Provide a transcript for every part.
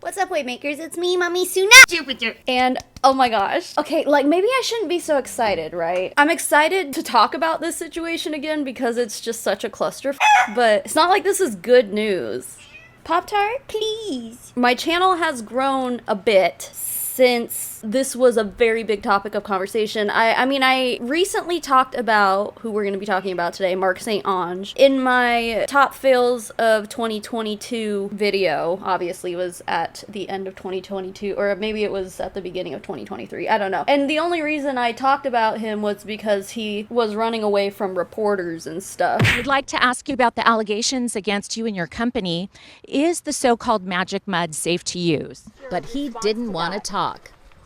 What's up, Waymakers? It's me, Mommy Suna Jupiter. And oh my gosh. Okay, like maybe I shouldn't be so excited, right? I'm excited to talk about this situation again because it's just such a cluster, but it's not like this is good news. Pop-Tart, please. My channel has grown a bit since this was a very big topic of conversation. I mean, I recently talked about who we're going to be talking about today, Mark St. Ange, in my top fails of 2022 video. Obviously, it was at the end of 2022, or maybe it was at the beginning of 2023. I don't know. And the only reason I talked about him was because he was running away from reporters and stuff. We'd like to ask you about the allegations against you and your company. Is the so-called magic mud safe to use? But he didn't want to talk.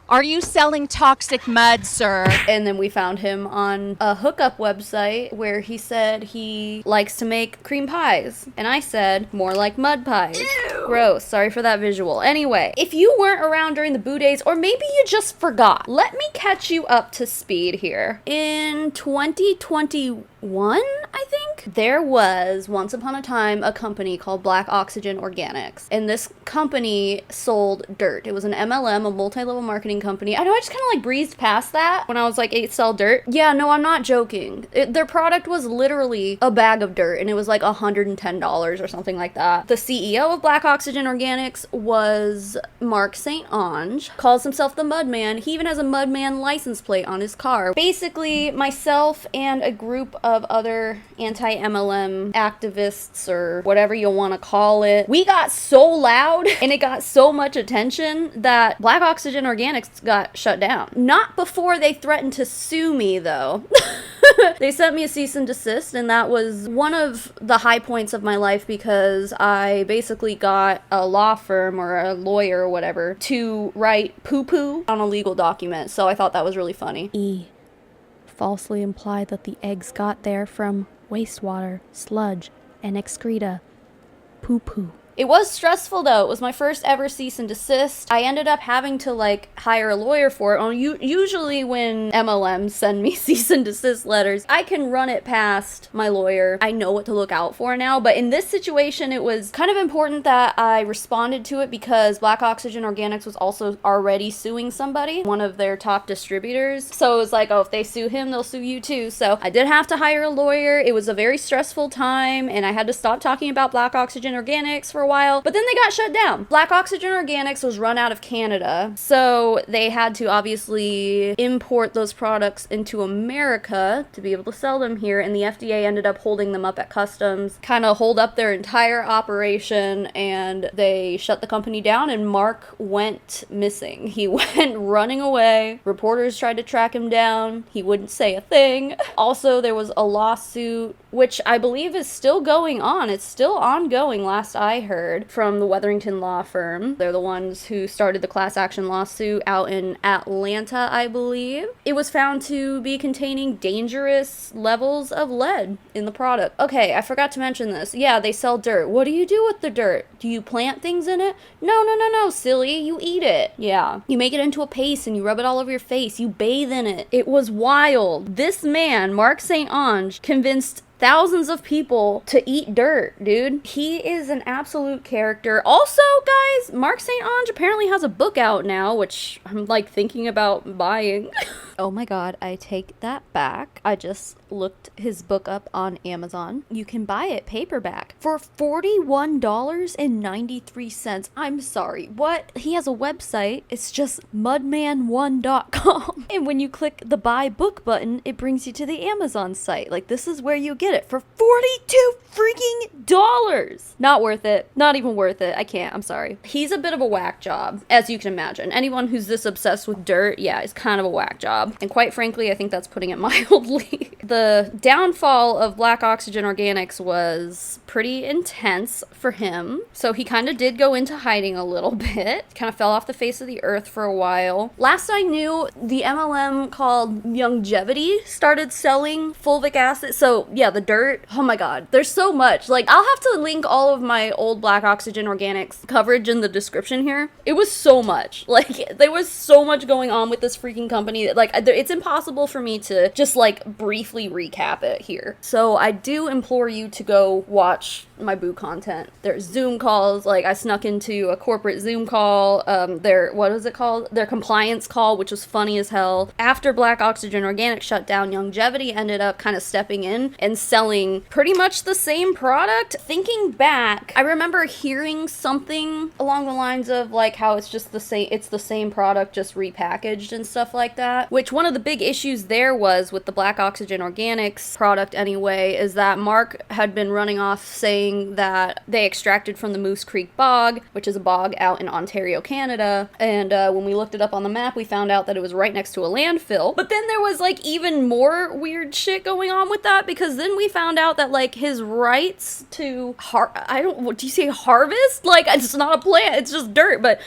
Are you selling toxic mud, sir? And then we found him on a hookup website where he said he likes to make cream pies. And I said, more like mud pies. Ew. Gross. Sorry for that visual. Anyway, if you weren't around during the Boo Days, or maybe you just forgot, let me catch you up to speed here. In 2021, I think, there was, once upon a time, a company called Black Oxygen Organics. And this company sold dirt. It was an MLM, a multi-level marketing company. I know I just kind of like breezed past that when I was like, "Hey, sell dirt." Yeah, no, I'm not joking. Their product was literally a bag of dirt, and it was like $110 or something like that. The CEO of Black Oxygen Organics was Mark St. Ange. Calls himself the Mudman. He even has a Mudman license plate on his car. Basically, myself and a group of other anti-MLM activists, or whatever you want to call it, we got so loud and it got so much attention that Black Oxygen Organics got shut down. Not before they threatened to sue me, though. They sent me a cease and desist, and that was one of the high points of my life because I basically got a law firm or a lawyer or whatever to write poo-poo on a legal document, so I thought that was really funny. Falsely implied that the eggs got there from wastewater, sludge, and excreta. Poo-poo. It was stressful, though. It was my first ever cease and desist. I ended up having to, like, hire a lawyer for it. Usually when MLMs send me cease and desist letters, I can run it past my lawyer. I know what to look out for now. But in this situation, it was kind of important that I responded to it because Black Oxygen Organics was also already suing somebody, one of their top distributors. So it was like, oh, if they sue him, they'll sue you too. So I did have to hire a lawyer. It was a very stressful time, and I had to stop talking about Black Oxygen Organics for a while, but then they got shut down. Black Oxygen Organics was run out of Canada, so they had to obviously import those products into America to be able to sell them here, and the FDA ended up holding them up at customs, kind of hold up their entire operation, and they shut the company down, and Mark went missing. He went running away. Reporters tried to track him down. He wouldn't say a thing. Also, there was a lawsuit, which I believe is still going on. It's still ongoing, last I heard, from the Wetherington law firm. They're the ones who started the class action lawsuit out in Atlanta, I believe. It was found to be containing dangerous levels of lead in the product. Okay, I forgot to mention this. Yeah, they sell dirt. What do you do with the dirt? Do you plant things in it? No, silly. You eat it. Yeah. You make it into a paste and you rub it all over your face. You bathe in it. It was wild. This man, Mark St. Ange, convinced thousands of people to eat dirt, dude. He is an absolute character. Also, guys, Mark St. Ange apparently has a book out now, which I'm like thinking about buying. Oh my god, I take that back. I just looked his book up on Amazon. You can buy it paperback for $41.93. I'm sorry, what? He has a website. It's just mudman1.com. And when you click the buy book button, it brings you to the Amazon site. Like, this is where you get it for $42 freaking dollars. Not worth it. Not even worth it. I can't. I'm sorry. He's a bit of a whack job, as you can imagine. Anyone who's this obsessed with dirt, yeah, is kind of a whack job. And quite frankly, I think that's putting it mildly. The downfall of Black Oxygen Organics was pretty intense for him. So he kind of did go into hiding a little bit. Kind of fell off the face of the earth for a while. Last I knew, the MLM called Longevity started selling fulvic acid. So yeah, the dirt. Oh my god. There's so much. Like, I'll have to link all of my old Black Oxygen Organics coverage in the description here. It was so much. Like, there was so much going on with this freaking company that, like, it's impossible for me to just like briefly recap it here. So I do implore you to go watch my boo content. There's Zoom calls, like I snuck into a corporate Zoom call, what is it called? Their compliance call, which was funny as hell. After Black Oxygen Organics shut down, Longevity ended up kind of stepping in and selling pretty much the same product. Thinking back, I remember hearing something along the lines of like how it's the same product just repackaged and stuff like that, which one of the big issues there was with the Black Oxygen Organics product anyway, is that Mark had been running off saying that they extracted from the Moose Creek Bog, which is a bog out in Ontario, Canada, and when we looked it up on the map, we found out that it was right next to a landfill. But then there was like even more weird shit going on with that, because then we found out that like his rights to what do you say, harvest? Like, it's not a plant, it's just dirt, but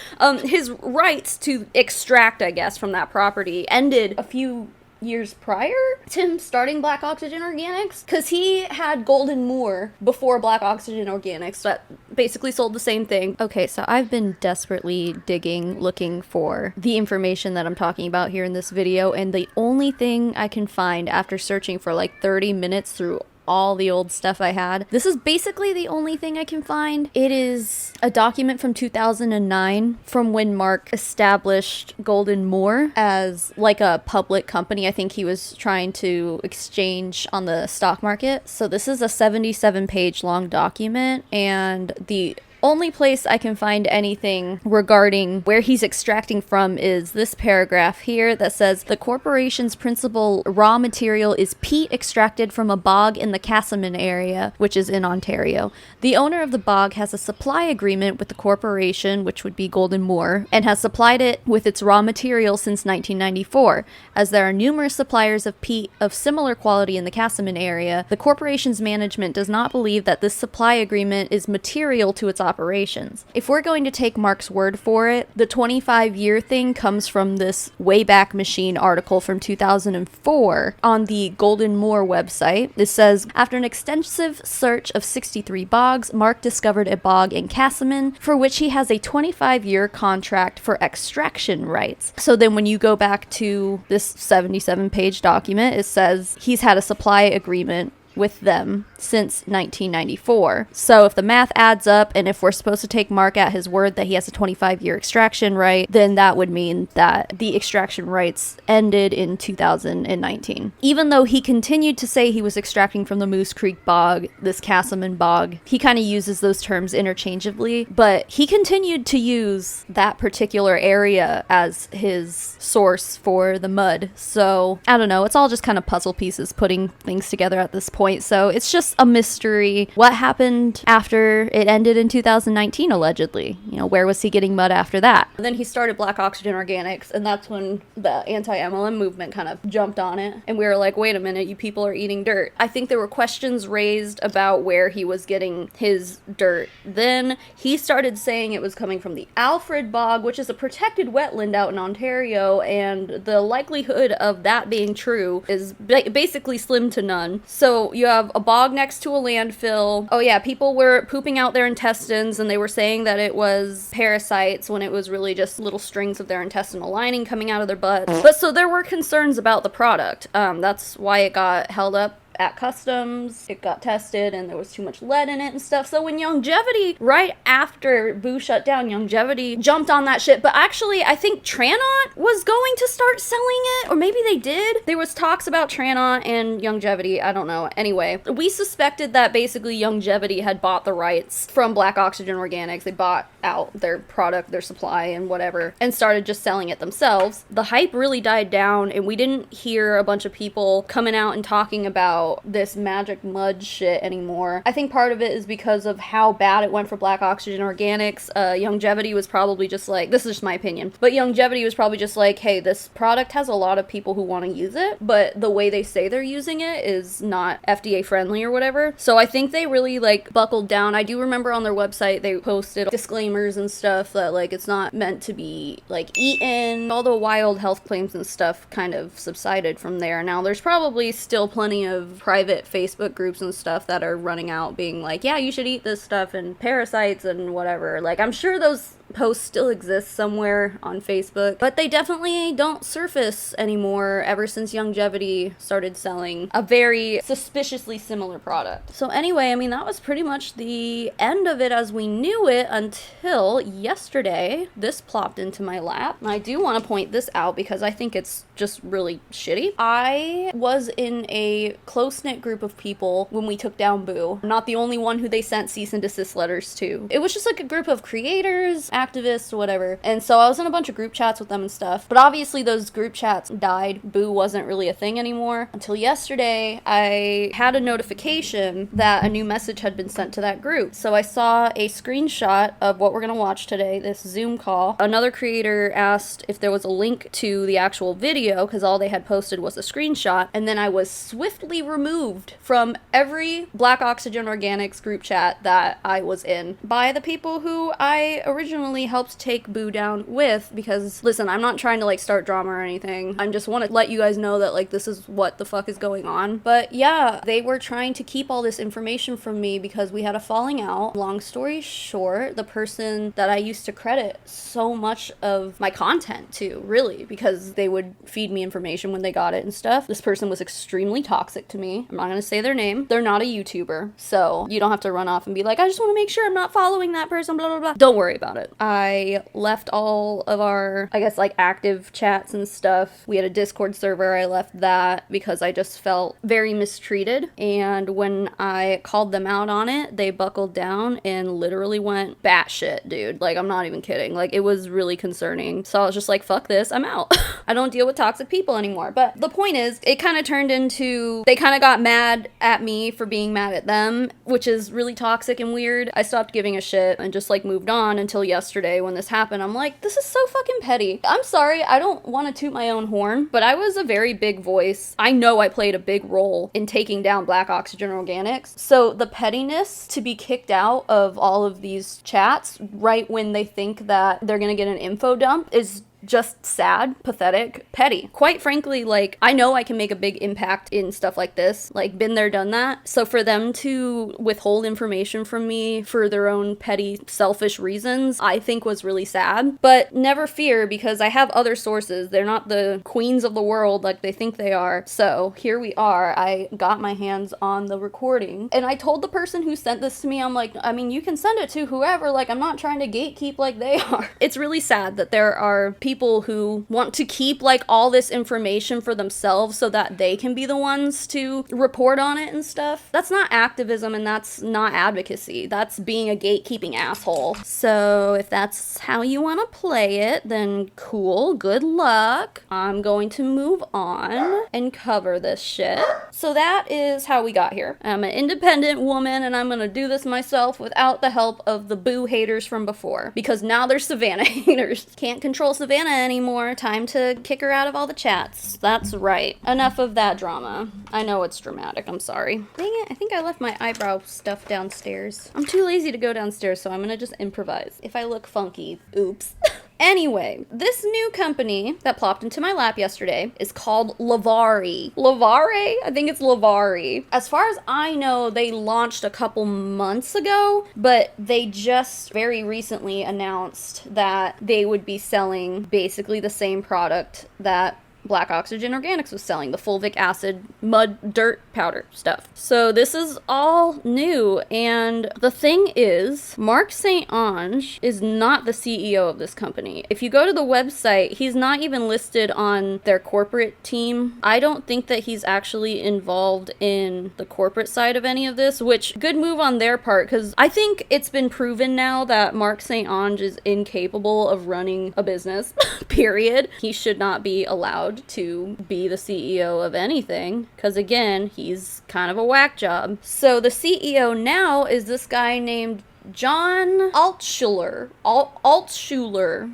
his rights to extract, I guess, from that property ended a few years prior to him starting Black Oxygen Organics, because he had Golden Moor before Black Oxygen Organics that basically sold the same thing. Okay, so I've been desperately digging, looking for the information that I'm talking about here in this video, and the only thing I can find after searching for like 30 minutes through all the old stuff I had. This is basically the only thing I can find. It is a document from 2009 from when Mark established Golden Moor as like a public company. I think he was trying to exchange on the stock market. So this is a 77-page long document, and the only place I can find anything regarding where he's extracting from is this paragraph here that says the corporation's principal raw material is peat extracted from a bog in the Casselman area, which is in Ontario. The owner of the bog has a supply agreement with the corporation, which would be Golden Moor, and has supplied it with its raw material since 1994. As there are numerous suppliers of peat of similar quality in the Casselman area, the corporation's management does not believe that this supply agreement is material to its operations. If we're going to take Mark's word for it, the 25-year thing comes from this Wayback Machine article from 2004 on the Golden Moor website. It says, after an extensive search of 63 bogs, Mark discovered a bog in Casselman for which he has a 25-year contract for extraction rights. So then when you go back to this 77-page document, it says he's had a supply agreement with them since 1994. So if the math adds up, and if we're supposed to take Mark at his word that he has a 25-year extraction right, then that would mean that the extraction rights ended in 2019. Even though he continued to say he was extracting from the Moose Creek Bog, this Casselman Bog, he kind of uses those terms interchangeably, but he continued to use that particular area as his source for the mud. So I don't know, it's all just kind of puzzle pieces putting things together at this point. So it's just a mystery. What happened after it ended in 2019, allegedly? You know, where was he getting mud after that? And then he started Black Oxygen Organics, and that's when the anti-MLM movement kind of jumped on it. And we were like, wait a minute, you people are eating dirt. I think there were questions raised about where he was getting his dirt. Then he started saying it was coming from the Alfred Bog, which is a protected wetland out in Ontario, and the likelihood of that being true is basically slim to none. So you have a bog next to a landfill. Oh yeah, people were pooping out their intestines, and they were saying that it was parasites when it was really just little strings of their intestinal lining coming out of their butts. But so there were concerns about the product. That's why it got held up at customs. It got tested and there was too much lead in it and stuff. So when Longevity, right after Boo shut down, Longevity jumped on that shit. But actually, I think Tranont was going to start selling it, or maybe they did. There was talks about Tranont and Longevity. I don't know. Anyway, we suspected that basically Longevity had bought the rights from Black Oxygen Organics. They bought out their product, their supply, and whatever, and started just selling it themselves. The hype really died down, and we didn't hear a bunch of people coming out and talking about this magic mud shit anymore. I think part of it is because of how bad it went for Black Oxygen Organics. Longevity was probably just like, this is just my opinion, but Longevity was probably just like, hey, this product has a lot of people who want to use it, but the way they say they're using it is not FDA friendly or whatever. So I think they really like buckled down. I do remember on their website they posted disclaimers and stuff that like it's not meant to be like eaten. All the wild health claims and stuff kind of subsided from there. Now there's probably still plenty of private Facebook groups and stuff that are running out being like, yeah, you should eat this stuff and parasites and whatever. Like, I'm sure those post still exists somewhere on Facebook, but they definitely don't surface anymore ever since Longevity started selling a very suspiciously similar product. So anyway, I mean, that was pretty much the end of it as we knew it until yesterday. This plopped into my lap. And I do want to point this out because I think it's just really shitty. I was in a close-knit group of people when we took down Boo. I'm not the only one who they sent cease and desist letters to. It was just like a group of creators, activists, whatever. And so I was in a bunch of group chats with them and stuff. But obviously those group chats died. Boo wasn't really a thing anymore. Until yesterday, I had a notification that a new message had been sent to that group. So I saw a screenshot of what we're gonna watch today, this Zoom call. Another creator asked if there was a link to the actual video because all they had posted was a screenshot. And then I was swiftly removed from every Black Oxygen Organics group chat that I was in by the people who I originally helped take Boo down with, because listen, I'm not trying to like start drama or anything. I just want to let you guys know that like this is what the fuck is going on. But yeah, they were trying to keep all this information from me because we had a falling out. Long story short, the person that I used to credit so much of my content to, really, because they would feed me information when they got it and stuff, this person was extremely toxic to me. I'm not gonna say their name. They're not a YouTuber, so you don't have to run off and be like, I just want to make sure I'm not following that person, blah blah blah. Don't worry about it. I left all of our, I guess, like active chats and stuff. We had a Discord server. I left that because I just felt very mistreated, and when I called them out on it, they buckled down and literally went batshit, dude. Like, I'm not even kidding. Like, it was really concerning. So I was just like, fuck this, I'm out. I don't deal with toxic people anymore. But the point is, it kind of turned into, they kind of got mad at me for being mad at them, which is really toxic and weird. I stopped giving a shit and just like moved on until yesterday when this happened. I'm like, this is so fucking petty. I'm sorry, I don't want to toot my own horn, but I was a very big voice. I know I played a big role in taking down Black Oxygen Organics. So the pettiness to be kicked out of all of these chats right when they think that they're gonna get an info dump is just sad, pathetic, petty. Quite frankly, like, I know I can make a big impact in stuff like this. Like, been there, done that. So for them to withhold information from me for their own petty, selfish reasons, I think was really sad. But never fear, because I have other sources. They're not the queens of the world like they think they are. So here we are. I got my hands on the recording. And I told the person who sent this to me, I'm like, I mean, you can send it to whoever. Like, I'm not trying to gatekeep like they are. It's really sad that there are people who want to keep like all this information for themselves so that they can be the ones to report on it and stuff. That's not activism, and that's not advocacy. That's being a gatekeeping asshole. So if that's how you want to play it, then cool, good luck. I'm going to move on and cover this shit. So that is how we got here. I'm an independent woman, and I'm gonna do this myself without the help of the Boo haters from before, because now there's Savannah haters. Can't control Savannah anymore. Time to kick her out of all the chats. That's right. Enough of that drama. I know it's dramatic. I'm sorry. Dang it. I think I left my eyebrow stuff downstairs. I'm too lazy to go downstairs, so I'm gonna just improvise. If I look funky, oops. Anyway, this new company that plopped into my lap yesterday is called Lavari. Lavari? I think it's Lavari. As far as I know, they launched a couple months ago, but they just very recently announced that they would be selling basically the same product that Black Oxygen Organics was selling, the fulvic acid mud dirt powder stuff. So this is all new, and the thing is, Mark St. Ange is not the CEO of this company. If you go to the website, he's not even listed on their corporate team. I don't think that he's actually involved in the corporate side of any of this, which, good move on their part, because I think it's been proven now that Mark St. Ange is incapable of running a business, period. He should not be allowed to be the CEO of anything, because again, he's kind of a whack job. So the CEO now is this guy named John Altschuler,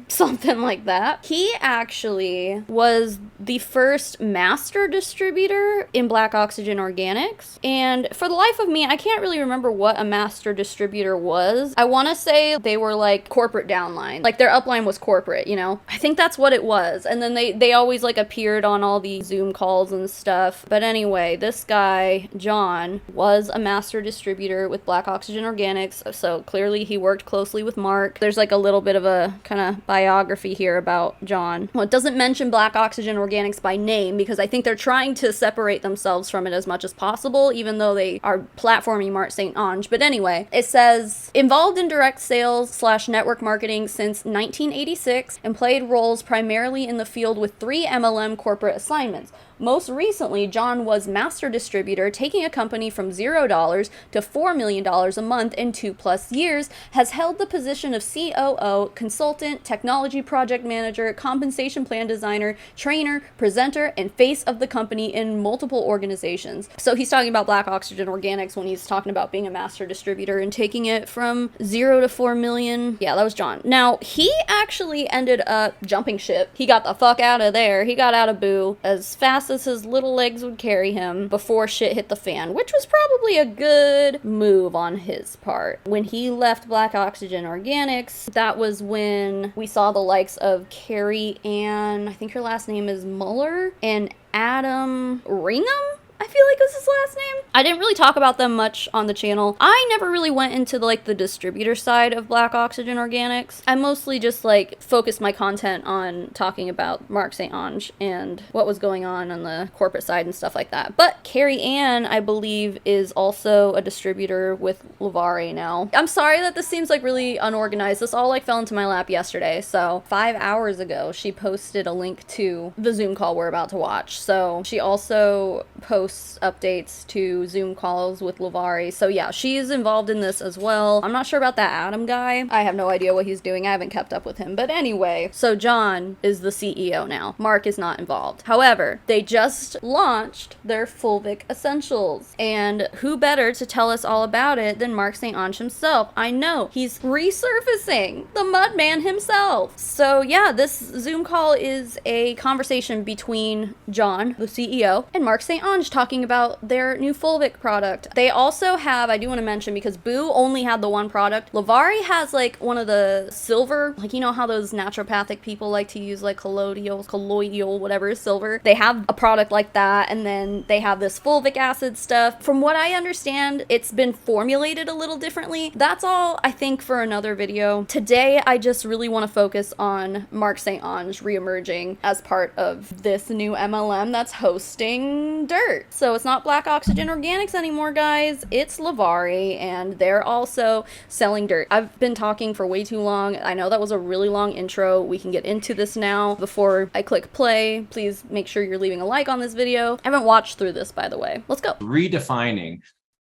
something like that. He actually was the first master distributor in Black Oxygen Organics, and for the life of me, I can't really remember what a master distributor was. I want to say they were like corporate downline, like their upline was corporate, you know? I think that's what it was, and then they always like appeared on all the Zoom calls and stuff. But anyway, this guy, John, was a master distributor with Black Oxygen Organics, so clearly he worked closely with Mark. There's like a little bit of a kind of biography here about John. Well, it doesn't mention Black Oxygen Organics by name because I think they're trying to separate themselves from it as much as possible, even though they are platforming Mark St. Ange. But anyway, it says, involved in direct sales / network marketing since 1986 and played roles primarily in the field with 3 MLM corporate assignments. Most recently, John was master distributor, taking a company from $0 to $4 million a month in 2+ years, has held the position of COO, consultant, technology project manager, compensation plan designer, trainer, presenter, and face of the company in multiple organizations. So he's talking about Black Oxygen Organics when he's talking about being a master distributor and taking it from 0 to 4 million. Yeah, that was John. Now, he actually ended up jumping ship. He got the fuck out of there. He got out of Boo as fast as his little legs would carry him before shit hit the fan, which was probably a good move on his part. When he left Black Oxygen Organics, that was when we saw the likes of Carrie Ann, I think her last name is Muller, and Adam Ringham? I feel like was his last name. I didn't really talk about them much on the channel. I never really went into the distributor side of Black Oxygen Organics. I mostly just focused my content on talking about Mark St. Ange and what was going on the corporate side and stuff like that. But Carrie Ann, I believe, is also a distributor with Lavari now. I'm sorry that this seems really unorganized. This all fell into my lap yesterday. So 5 hours ago, she posted a link to the Zoom call we're about to watch. So she also posts updates to Zoom calls with Lavari. So yeah, she's involved in this as well. I'm not sure about that Adam guy. I have no idea what he's doing. I haven't kept up with him. But anyway, so John is the CEO now. Mark is not involved. However, they just launched their Fulvic Essentials. And who better to tell us all about it than Mark St. Ange himself? I know, he's resurfacing, the Mudman himself. So yeah, this Zoom call is a conversation between John, the CEO, and Mark St. Ange talking about their new Fulvic product. They also have, I do want to mention, because Boo only had the one product, Lavari has one of the silver, you know how those naturopathic people like to use colloidal, whatever is silver. They have a product like that, and then they have this fulvic acid stuff. From what I understand, it's been formulated a little differently. That's all, I think, for another video. Today, I just really want to focus on Mark St. Ange reemerging as part of this new MLM that's hosting dirt. So it's not Black Oxygen Organics anymore, guys. It's Lavari, and they're also selling dirt. I've been talking for way too long. I know that was a really long intro. We can get into this now. Before I click play, please make sure you're leaving a like on this video. I haven't watched through this, by the way. Let's go. Redefining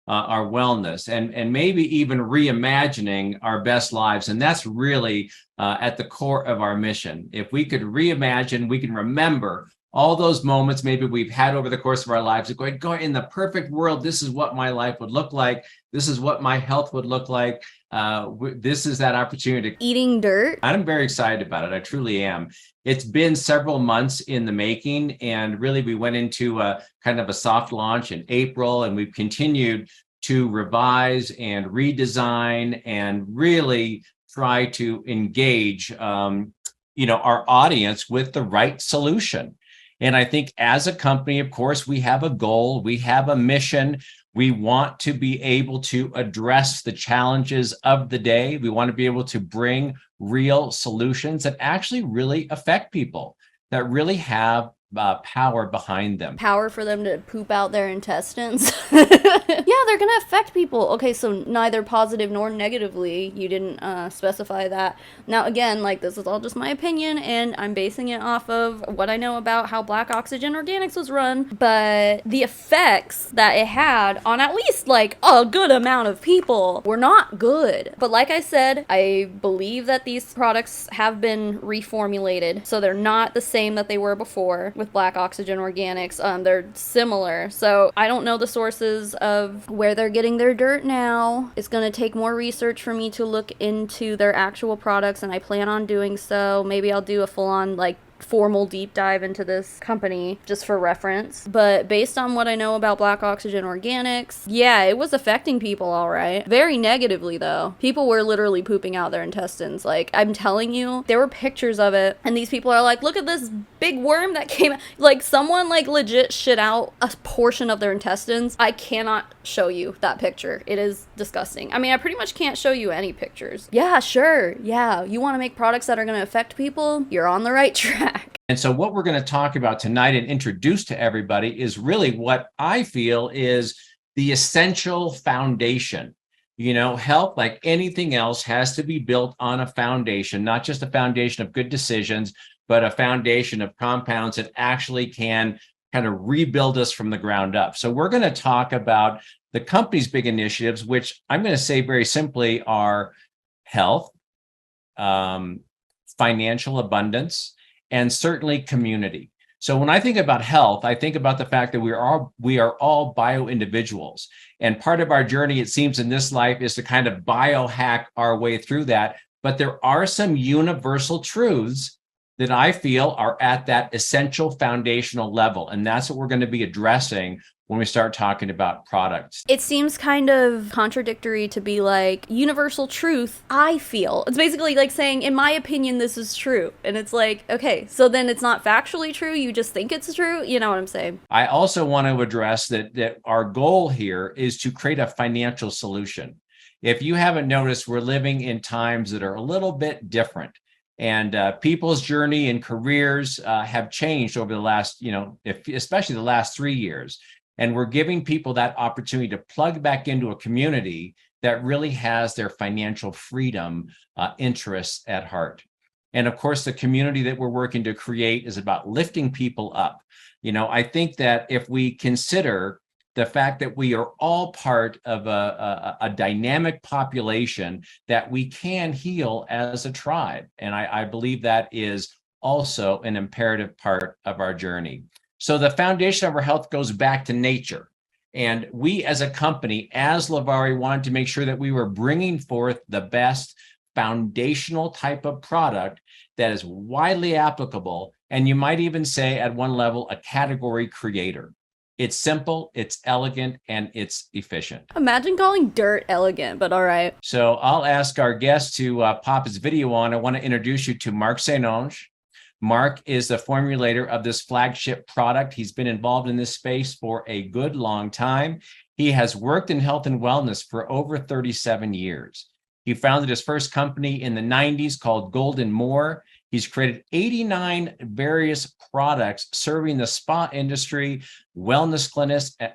our wellness and maybe even reimagining our best lives. And that's really at the core of our mission. If we could reimagine, we can remember all those moments maybe we've had over the course of our lives of going in the perfect world, this is what my life would look like. This is what my health would look like. This is that opportunity. Eating dirt. I'm very excited about it. I truly am. It's been several months in the making, and really we went into a kind of a soft launch in April, and we've continued to revise and redesign and really try to engage our audience with the right solution. And I think as a company, of course, we have a goal, we have a mission. We want to be able to address the challenges of the day. We want to be able to bring real solutions that actually really affect people, that really have power behind them. Power for them to poop out their intestines. Yeah, they're gonna affect people. Okay, so neither positive nor negatively. You didn't specify that. Now again, this is all just my opinion, and I'm basing it off of what I know about how Black Oxygen Organics was run, but the effects that it had on at least a good amount of people were not good. But like I said, I believe that these products have been reformulated, so they're not the same that they were before with Black Oxygen Organics. They're similar. So I don't know the sources of where they're getting their dirt now. It's going to take more research for me to look into their actual products, and I plan on doing so. Maybe I'll do a full-on formal deep dive into this company just for reference, but based on what I know about Black Oxygen Organics, yeah, it was affecting people all right. Very negatively though. People were literally pooping out their intestines. Like, I'm telling you, there were pictures of it, and these people are like, look at this big worm that came, like someone like legit shit out a portion of their intestines. I cannot show you that picture. It is disgusting. I mean, I pretty much can't show you any pictures. Yeah, sure. Yeah, you want to make products that are going to affect people? You're on the right track. And so what we're going to talk about tonight and introduce to everybody is really what I feel is the essential foundation. You know, health, like anything else, has to be built on a foundation, not just a foundation of good decisions, but a foundation of compounds that actually can kind of rebuild us from the ground up. So we're going to talk about the company's big initiatives, which I'm going to say very simply are health, financial abundance, and certainly community. So when I think about health, I think about the fact that we are all bio individuals. And part of our journey, it seems, in this life is to kind of biohack our way through that. But there are some universal truths that I feel are at that essential foundational level. And that's what we're going to be addressing when we start talking about products. It seems kind of contradictory to be like, universal truth, I feel. It's basically like saying, in my opinion, this is true. And it's like, okay, so then it's not factually true, you just think it's true? You know what I'm saying? I also want to address that our goal here is to create a financial solution. If you haven't noticed, we're living in times that are a little bit different. And people's journey and careers have changed over the last, especially the last 3 years. And we're giving people that opportunity to plug back into a community that really has their financial freedom interests at heart. And of course, the community that we're working to create is about lifting people up. You know, I think that if we consider the fact that we are all part of a dynamic population, that we can heal as a tribe. And I believe that is also an imperative part of our journey. So the foundation of our health goes back to nature. And we as a company, as Lavari, wanted to make sure that we were bringing forth the best foundational type of product that is widely applicable. And you might even say at one level, a category creator. It's simple, it's elegant, and it's efficient. Imagine calling dirt elegant, but all right. So I'll ask our guest to pop his video on. I want to introduce you to Mark Saint-Onge. Mark is the formulator of this flagship product. He's been involved in this space for a good long time. He has worked in health and wellness for over 37 years. He founded his first company in the 90s called Golden Moore. He's created 89 various products serving the spa industry, wellness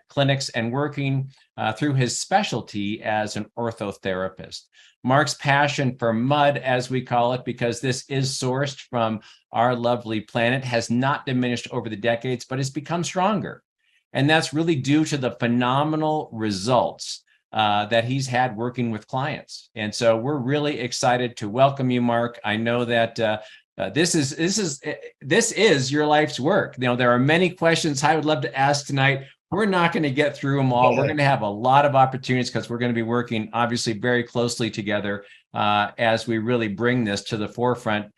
clinics, and working through his specialty as an orthotherapist. Mark's passion for mud, as we call it, because this is sourced from our lovely planet, has not diminished over the decades, but it's become stronger. And that's really due to the phenomenal results that he's had working with clients. And so we're really excited to welcome you, Mark. I know that this is your life's work. You know, there are many questions I would love to ask tonight. We're not going to get through them all. We're going to have a lot of opportunities because we're going to be working obviously very closely together as we really bring this to the forefront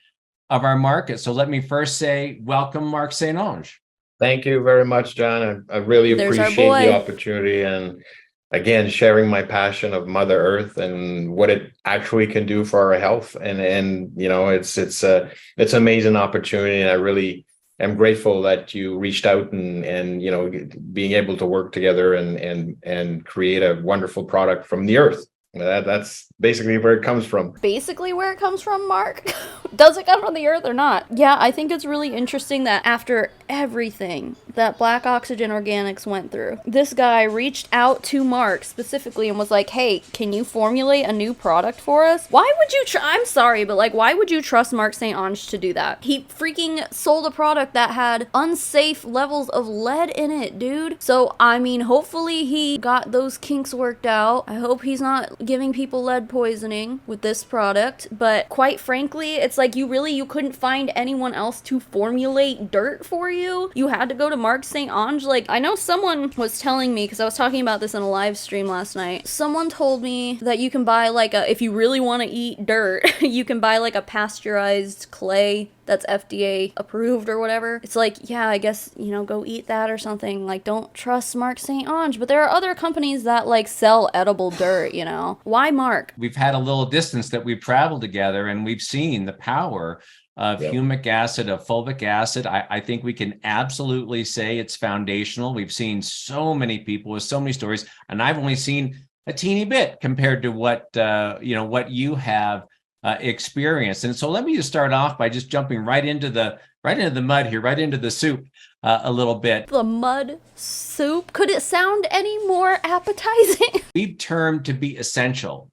of our market. So let me first say, welcome, Mark Saint-Onge. Thank you very much, John. I really appreciate the opportunity and, again, sharing my passion of Mother Earth and what it actually can do for our health. And you know, it's an amazing opportunity, and I really am grateful that you reached out and you know, being able to work together and create a wonderful product from the earth. That's basically where it comes from. Basically where it comes from, Mark? Does it come from the earth or not? Yeah, I think it's really interesting that after everything that Black Oxygen Organics went through, this guy reached out to Mark specifically and was like, hey, can you formulate a new product for us? Why would you I'm sorry, but like, why would you trust Mark Saint-Onge to do that? He freaking sold a product that had unsafe levels of lead in it, dude. So, I mean, hopefully he got those kinks worked out. I hope he's not giving people lead poisoning with this product, but quite frankly, it's like you couldn't find anyone else to formulate dirt for you, you had to go to Mark St. Ange. Like, I know someone was telling me, because I was talking about this in a live stream last night, someone told me that you can buy like if you really want to eat dirt, you can buy like a pasteurized clay that's FDA approved or whatever. It's like, yeah, I guess, you know, go eat that or something. Like, don't trust Mark St. Ange. But there are other companies that like sell edible dirt, you know. Why Mark? We've had a little distance that we've traveled together, and we've seen the power of humic acid, of fulvic acid. I think we can absolutely say it's foundational. We've seen so many people with so many stories, and I've only seen a teeny bit compared to what what you have experienced. And so let me just start off by just jumping right into the mud here, right into the soup a little bit. The mud soup? Could it sound any more appetizing? We've termed to be essential.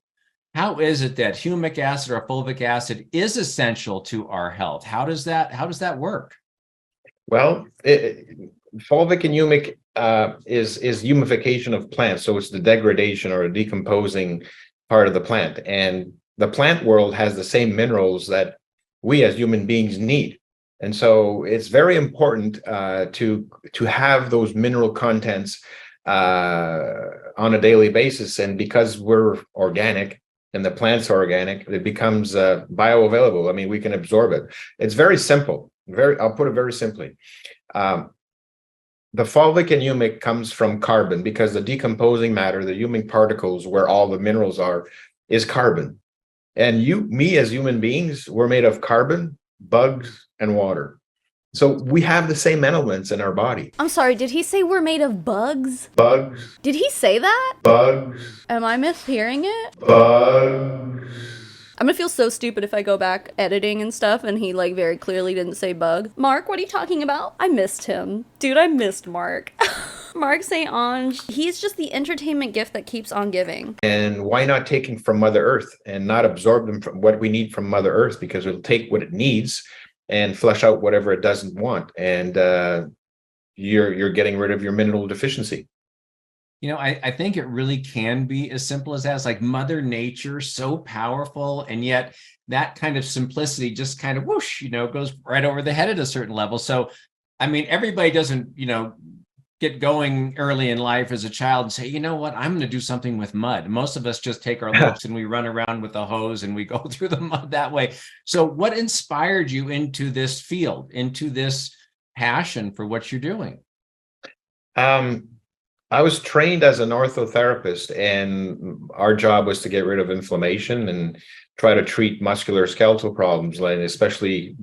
How is it that humic acid or fulvic acid is essential to our health? How does that work? Well, fulvic and humic is humification of plants. So it's the degradation or decomposing part of the plant. And the plant world has the same minerals that we as human beings need. And so it's very important to have those mineral contents on a daily basis. And because we're organic and the plant's organic, it becomes bioavailable. I mean, we can absorb it. It's very simple. I'll put it very simply. The fulvic and humic comes from carbon, because the decomposing matter, the humic particles where all the minerals are, is carbon. And me as human beings, we're made of carbon, bugs, and water. So we have the same elements in our body. I'm sorry, did he say we're made of bugs? Bugs. Did he say that? Bugs. Am I mishearing it? Bugs. I'm gonna feel so stupid if I go back editing and stuff and he like very clearly didn't say bug. Mark, what are you talking about? I missed him. Dude, I missed Mark. Mark St. Ange, he's just the entertainment gift that keeps on giving. And why not taking from Mother Earth and not absorb them from what we need from Mother Earth, because it'll take what it needs and flush out whatever it doesn't want. And you're getting rid of your mineral deficiency. You know, I think it really can be as simple as that. It's like Mother Nature, so powerful, and yet that kind of simplicity just kind of whoosh, goes right over the head at a certain level. So, I mean, everybody doesn't, get going early in life as a child and say, you know what, I'm going to do something with mud. Most of us just take our looks and we run around with a hose and we go through the mud that way. So what inspired you into this field, into this passion for what you're doing? I was trained as an orthotherapist, and our job was to get rid of inflammation and try to treat musculoskeletal problems, like especially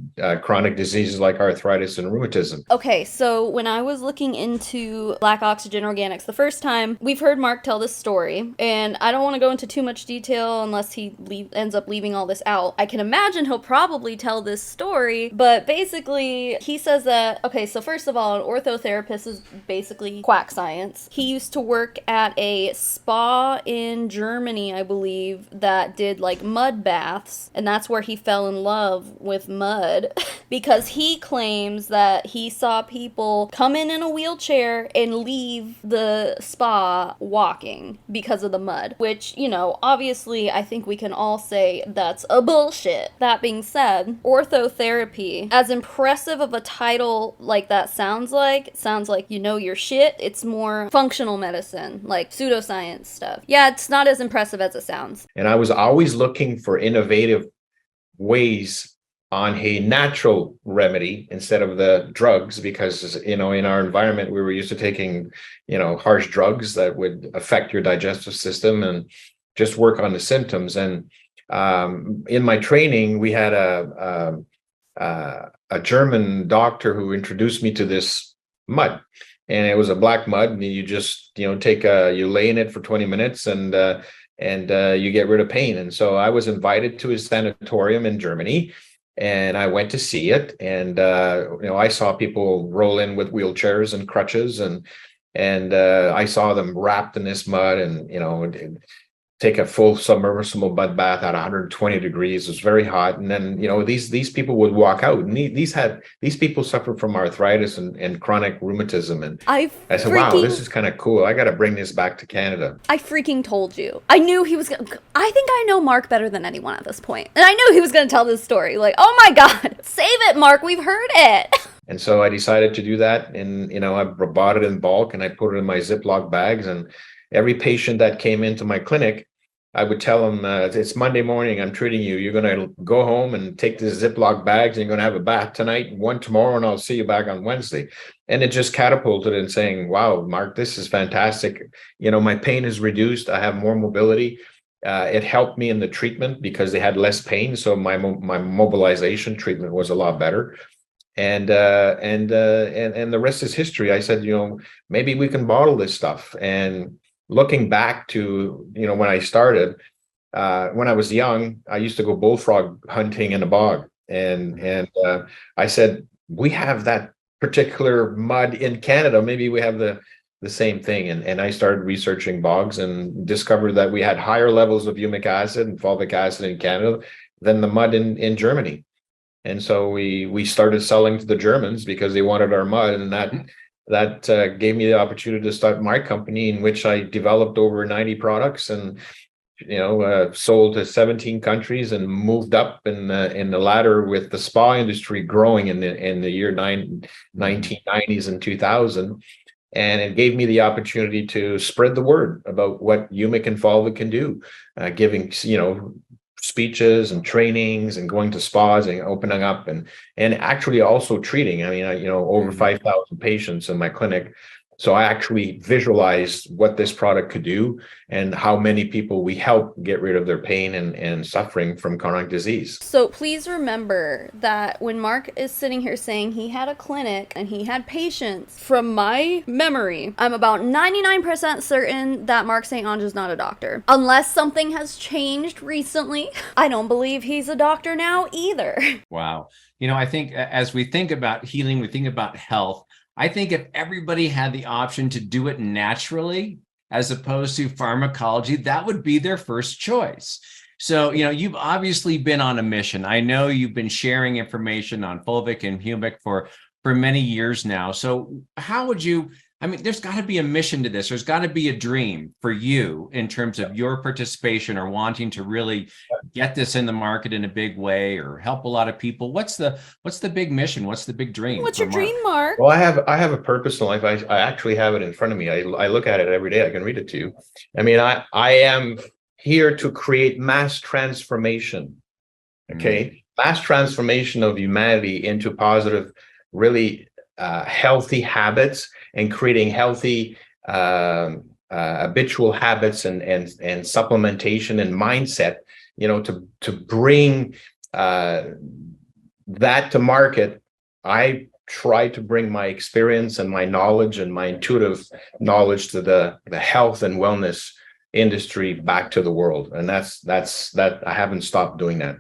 chronic diseases like arthritis and rheumatism. Okay, so when I was looking into Black Oxygen Organics the first time, we've heard Mark tell this story, and I don't want to go into too much detail unless he ends up leaving all this out. I can imagine he'll probably tell this story, but basically he says that, okay, so first of all, an orthotherapist is basically quack science. He used to work at a spa in Germany, I believe, that did like mud baths, and that's where he fell in love with mud because he claims that he saw people come in a wheelchair and leave the spa walking because of the mud, which, obviously I think we can all say that's a bullshit. That being said, orthotherapy, as impressive of a title like that sounds like you know your shit, it's more functional medicine, like pseudoscience stuff. Yeah, it's not as impressive as it sounds. And I was always looking for innovative ways on a natural remedy instead of the drugs, because in our environment we were used to taking harsh drugs that would affect your digestive system and just work on the symptoms. And in my training we had a German doctor who introduced me to this mud, and it was a black mud, and you just you lay in it for 20 minutes and you get rid of pain. And so I was invited to his sanatorium in Germany, and I went to see it. And I saw people roll in with wheelchairs and crutches, and I saw them wrapped in this mud, and take a full submersible mud bath at 120 degrees. It was very hot. And then, these people would walk out, and these people suffer from arthritis and chronic rheumatism. And I said, wow, this is kind of cool. I got to bring this back to Canada. I freaking told you. I knew he was going to, I think I know Mark better than anyone at this point. And I knew he was going to tell this story. Like, oh my God, save it, Mark. We've heard it. And so I decided to do that. And, I bought it in bulk and I put it in my Ziploc bags. And every patient that came into my clinic, I would tell them, it's Monday morning, I'm treating you. You're going to go home and take the Ziploc bags and you're going to have a bath tonight, one tomorrow, and I'll see you back on Wednesday. And it just catapulted in saying, wow, Mark, this is fantastic. My pain is reduced. I have more mobility. It helped me in the treatment because they had less pain. So my mobilization treatment was a lot better. And the rest is history. I said, maybe we can bottle this stuff. And looking back to, when I started, when I was young, I used to go bullfrog hunting in a bog. And I said, we have that particular mud in Canada. Maybe we have the same thing. And I started researching bogs and discovered that we had higher levels of humic acid and fulvic acid in Canada than the mud in Germany. And so we started selling to the Germans because they wanted our mud, and that gave me the opportunity to start my company, in which I developed over 90 products and sold to 17 countries and moved up in the ladder with the spa industry growing in the year 1990s and 2000. And it gave me the opportunity to spread the word about what humic and fulvic can do, giving speeches and trainings and going to spas and opening up and actually also treating. I mean, over 5,000 patients in my clinic. So I actually visualized what this product could do and how many people we help get rid of their pain and suffering from chronic disease. So please remember that when Mark is sitting here saying he had a clinic and he had patients, from my memory, I'm about 99% certain that Mark St. Onge is not a doctor. Unless something has changed recently, I don't believe he's a doctor now either. Wow. I think as we think about healing, we think about health. I think if everybody had the option to do it naturally, as opposed to pharmacology, that would be their first choice. So, you've obviously been on a mission. I know you've been sharing information on fulvic and humic for many years now. So how would you, there's got to be a mission to this. There's got to be a dream for you in terms of your participation or wanting to really get this in the market in a big way or help a lot of people. What's the big mission? What's the big dream? What's your dream, Mark? Well, I have a purpose in life. I actually have it in front of me. I look at it every day. I can read it to you. I am here to create mass transformation. Okay. Mass transformation of humanity into positive, really healthy habits, and creating healthy habitual habits and supplementation and mindset, to bring that to market. I try to bring my experience and my knowledge and my intuitive knowledge to the health and wellness industry back to the world. And that's I haven't stopped doing that.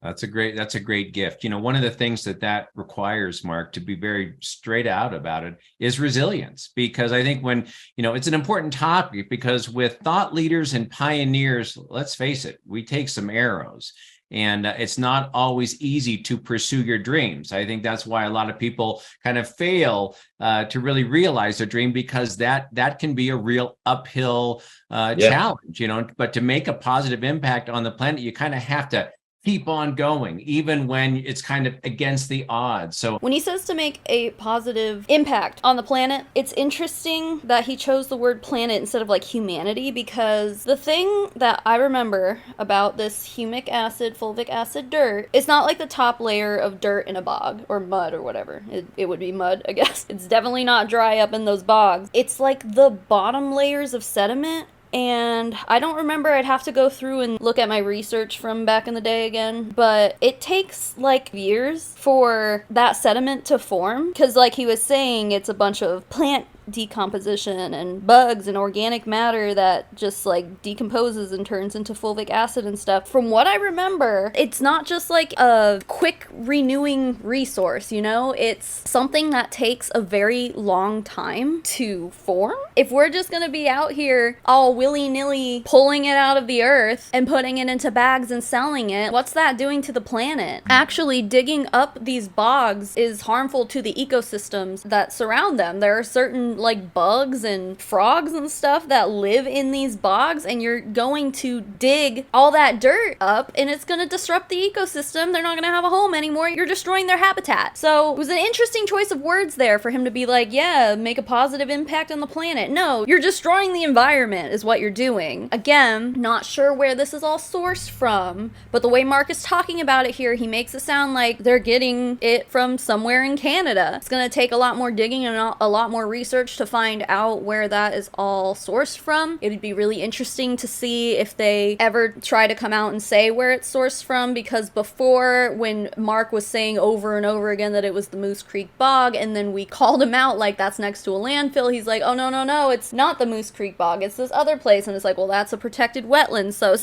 That's a great gift. One of the things that requires, Mark, to be very straight out about it is resilience, because I think when, it's an important topic, because with thought leaders and pioneers, let's face it, we take some arrows. And it's not always easy to pursue your dreams. I think that's why a lot of people kind of fail to really realize their dream, because that can be a real uphill challenge, but to make a positive impact on the planet, you kind of have to keep on going, even when it's kind of against the odds. So when he says to make a positive impact on the planet, it's interesting that he chose the word planet instead of like humanity, because the thing that I remember about this humic acid, fulvic acid dirt, it's not like the top layer of dirt in a bog or mud or whatever. It would be mud, I guess. It's definitely not dry up in those bogs. It's like the bottom layers of sediment. And I don't remember, I'd have to go through and look at my research from back in the day again, but it takes like years for that sediment to form, because like he was saying, it's a bunch of plant decomposition and bugs and organic matter that just like decomposes and turns into fulvic acid and stuff. From what I remember, it's not just like a quick renewing resource, it's something that takes a very long time to form. If we're just gonna be out here all willy-nilly pulling it out of the earth and putting it into bags and selling it, what's that doing to the planet? Actually, digging up these bogs is harmful to the ecosystems that surround them. There are certain like bugs and frogs and stuff that live in these bogs, and you're going to dig all that dirt up and it's going to disrupt the ecosystem. They're not going to have a home anymore. You're destroying their habitat. So it was an interesting choice of words there for him to be like, yeah, make a positive impact on the planet. No, you're destroying the environment is what you're doing. Again, not sure where this is all sourced from, but the way Mark is talking about it here, he makes it sound like they're getting it from somewhere in Canada. It's going to take a lot more digging and a lot more research to find out where that is all sourced from. It would be really interesting to see if they ever try to come out and say where it's sourced from, because before, when Mark was saying over and over again that it was the Moose Creek Bog, and then we called him out like that's next to a landfill, he's like, oh no, it's not the Moose Creek Bog, it's this other place. And it's like, well, that's a protected wetland. So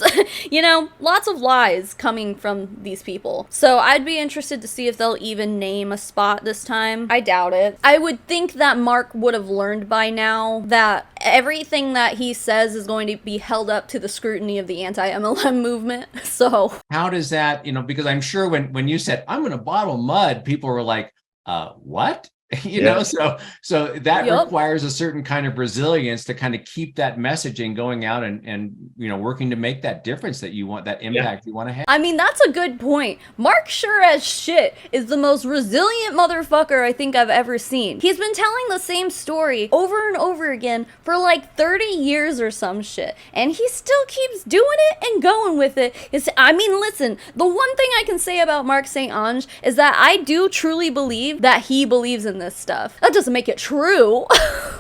you know, lots of lies coming from these people. So I'd be interested to see if they'll even name a spot this time. I doubt it. I would think that Mark would have learned by now that everything that he says is going to be held up to the scrutiny of the anti-MLM movement. So how does that, because I'm sure when you said, I'm going to bottle mud, people were like, what? So that requires a certain kind of resilience to kind of keep that messaging going out and working to make that difference that you want, that impact you want to have. I mean, that's a good point. Mark sure as shit is the most resilient motherfucker I think I've ever seen. He's been telling the same story over and over again for like 30 years or some shit, and he still keeps doing it and going with it. Listen, the one thing I can say about Mark St. Ange is that I do truly believe that he believes in this stuff. That doesn't make it true.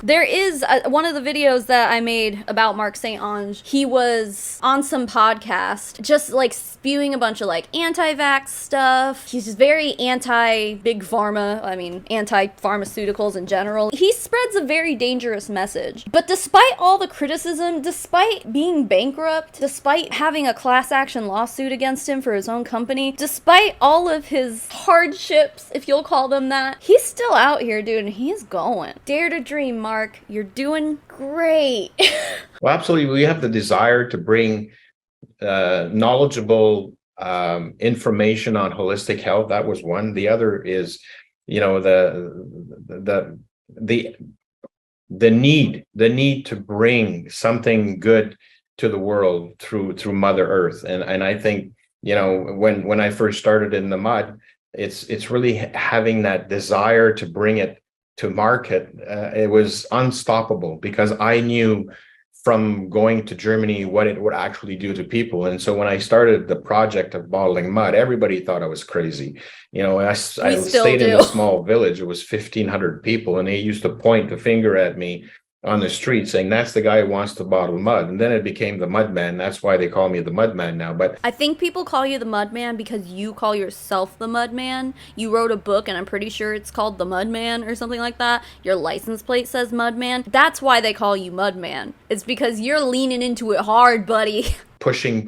There is one of the videos that I made about Mark St. Ange. He was on some podcast just like spewing a bunch of like anti-vax stuff. He's just very anti-big pharma. Anti-pharmaceuticals in general. He spreads a very dangerous message. But despite all the criticism, despite being bankrupt, despite having a class action lawsuit against him for his own company, despite all of his hardships, if you'll call them that, he's still out here, dude, and he's going. Dare to dream, Mark. You're doing great. Well, absolutely. We have the desire to bring knowledgeable information on holistic health. That was one. The other is, the need to bring something good to the world through Mother Earth. And I think, when I first started in the mud, it's really having that desire to bring it to market. It was unstoppable because I knew from going to Germany what it would actually do to people. And so when I started the project of bottling mud, everybody thought I was crazy. I stayed in a small village. It was 1,500 people, and they used to point the finger at me on the street saying, that's the guy who wants to bottle mud. And then it became the Mudman. That's why they call me the Mudman now. But I think people call you the Mudman because you call yourself the Mudman. You wrote a book, and I'm pretty sure it's called The Mudman or something like that. Your license plate says Mudman. That's why they call you Mudman. It's because you're leaning into it hard, buddy. Pushing,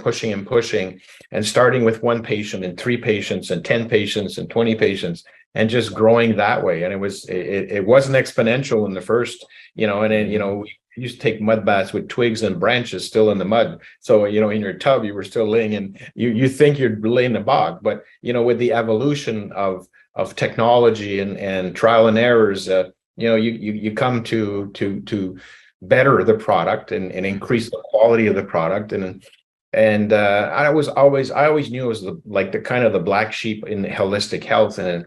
and starting with 1 patient and 3 patients and 10 patients and 20 patients, and just growing that way. And it wasn't exponential in the first, and then, we used to take mud baths with twigs and branches still in the mud. So, in your tub, you were still laying in, you think you're laying in the bog, but, with the evolution of technology and trial and errors, you come to better the product and increase the quality of the product. And I always knew it was the kind of the black sheep in holistic health. And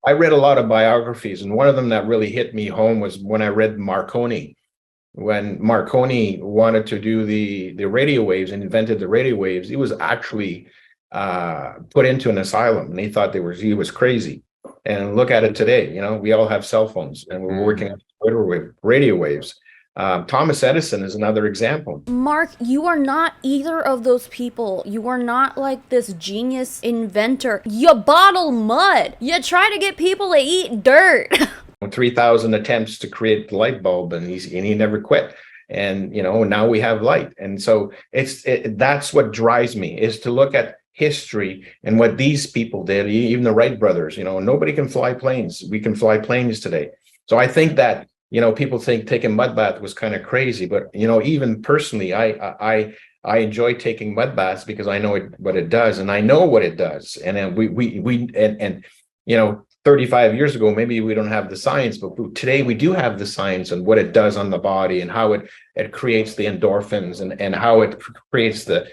I read a lot of biographies, and one of them that really hit me home was when I read Marconi. When Marconi wanted to do the radio waves and invented the radio waves, he was actually put into an asylum, and they thought he was crazy. And look at it today. We all have cell phones, and we're working on radio waves. Thomas Edison is another example. Mark, you are not either of those people. You are not like this genius inventor. You bottle mud. You try to get people to eat dirt. 3,000 attempts to create the light bulb, and he never quit. And now we have light. And so that's what drives me, is to look at history and what these people did. Even the Wright brothers. Nobody can fly planes. We can fly planes today. So I think that people think taking mud bath was kind of crazy, but even personally, I enjoy taking mud baths because I know what it does, and I know what it does. And then we 35 years ago, maybe we don't have the science, but today we do have the science and what it does on the body and how it creates the endorphins and how it creates the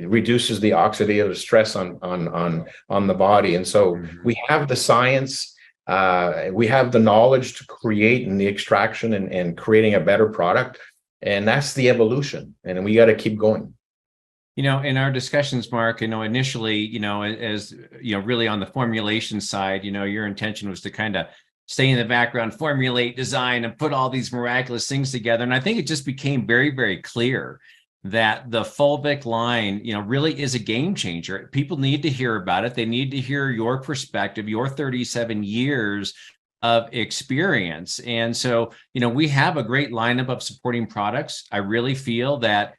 reduces the oxidative stress on the body. And so we have the science, we have the knowledge to create and the extraction and creating a better product. And that's the evolution. And we got to keep going. In our discussions, Mark, initially, as really on the formulation side, your intention was to kind of stay in the background, formulate, design, and put all these miraculous things together. And I think it just became very, very clear that the fulvic line, really is a game changer. People need to hear about it. They need to hear your perspective, your 37 years of experience. And so, we have a great lineup of supporting products. I really feel that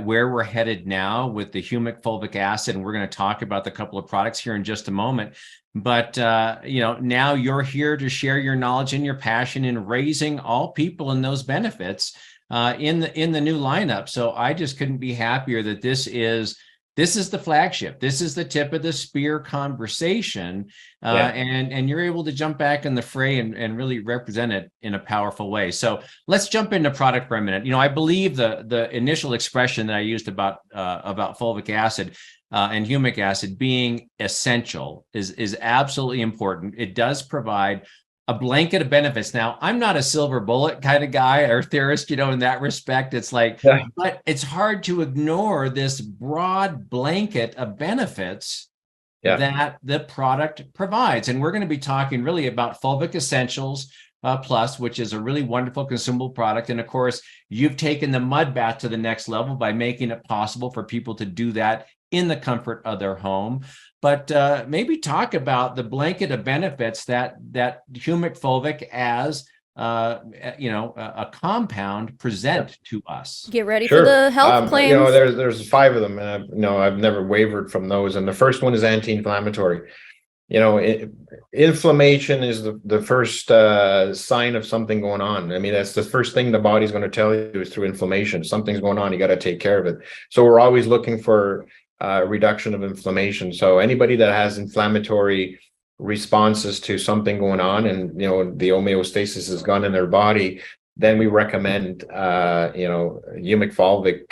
where we're headed now with the humic fulvic acid, and we're going to talk about the couple of products here in just a moment. But, now you're here to share your knowledge and your passion in raising all people and those benefits in the new lineup. So I just couldn't be happier that this is the flagship. This is the tip of the spear conversation. And you're able to jump back in the fray and really represent it in a powerful way. So let's jump into product for a minute. I believe the initial expression that I used about fulvic acid and humic acid being essential is absolutely important. It does provide a blanket of benefits. Now, I'm not a silver bullet kind of guy or theorist, in that respect. It's like, but it's hard to ignore this broad blanket of benefits that the product provides. And we're going to be talking really about Fulvic Essentials Plus, which is a really wonderful consumable product. And of course, you've taken the mud bath to the next level by making it possible for people to do that in the comfort of their home. But maybe talk about the blanket of benefits that humic fulvic as a compound present to us. Get ready for the health claims. There's 5 of them, and I've never wavered from those. And the first one is anti-inflammatory. Inflammation is the first sign of something going on. I mean, that's the first thing the body's going to tell you is through inflammation. Something's going on. You got to take care of it. So we're always looking for reduction of inflammation. So anybody that has inflammatory responses to something going on and the homeostasis is gone in their body, then we recommend humic fulvic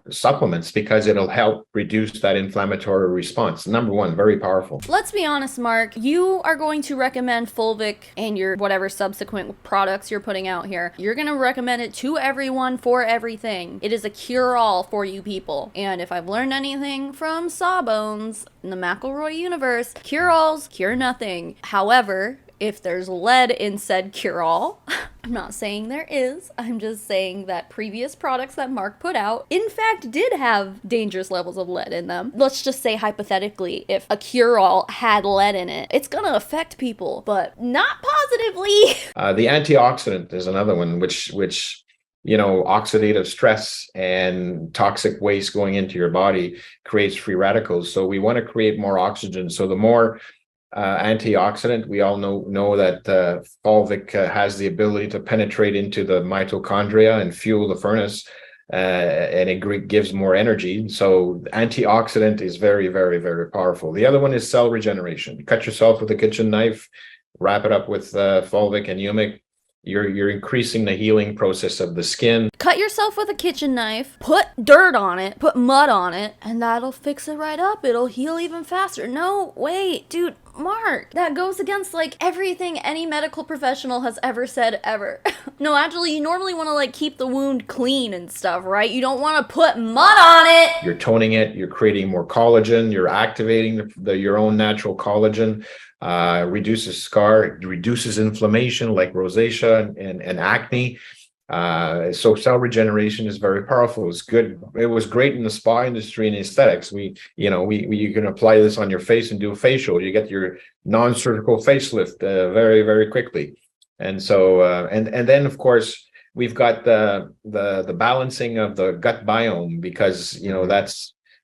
supplements because it'll help reduce that inflammatory response. Number one, very powerful. Let's be honest, Mark, you are going to recommend fulvic and your whatever subsequent products you're putting out here. You're going to recommend it to everyone for everything. It is a cure-all for you people. And if I've learned anything from Sawbones in the McElroy universe, cure-alls cure nothing. However, if there's lead in said cure-all, I'm not saying there is, I'm just saying that previous products that Mark put out, in fact, did have dangerous levels of lead in them. Let's just say hypothetically, if a cure-all had lead in it, it's gonna affect people, but not positively. The antioxidant is another one, which oxidative stress and toxic waste going into your body creates free radicals. So we want to create more oxygen. So the more antioxidant, we all know that fulvic has the ability to penetrate into the mitochondria and fuel the furnace, and it gives more energy. So antioxidant is very, very, very powerful. The other one is cell regeneration. Cut yourself with a kitchen knife, wrap it up with fulvic and humic. You're increasing the healing process of the skin. Cut yourself with a kitchen knife, put dirt on it, put mud on it, and that'll fix it right up. It'll heal even faster. No, wait, dude, Mark, that goes against everything any medical professional has ever said ever. No, actually, you normally want to keep the wound clean and stuff, right? You don't want to put mud on it. You're toning it, you're creating more collagen, you're activating your own natural collagen. Reduces scar, reduces inflammation like rosacea and acne. So cell regeneration is very powerful. It's good. It was great in the spa industry and aesthetics. You can apply this on your face and do a facial. You get your non-surgical facelift very, very quickly. And so and then of course we've got the balancing of the gut biome, because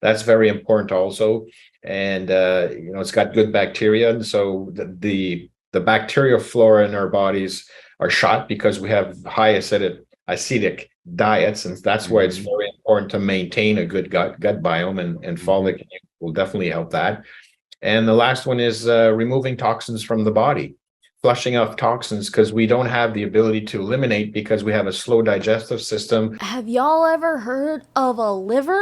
that's very important also. And it's got good bacteria, and so the bacterial flora in our bodies are shot because we have high acidic diets, and that's why it's very important to maintain a good gut biome, and fulvic will definitely help that. And the last one is removing toxins from the body, flushing out toxins, because we don't have the ability to eliminate because we have a slow digestive system. Have y'all ever heard of a liver?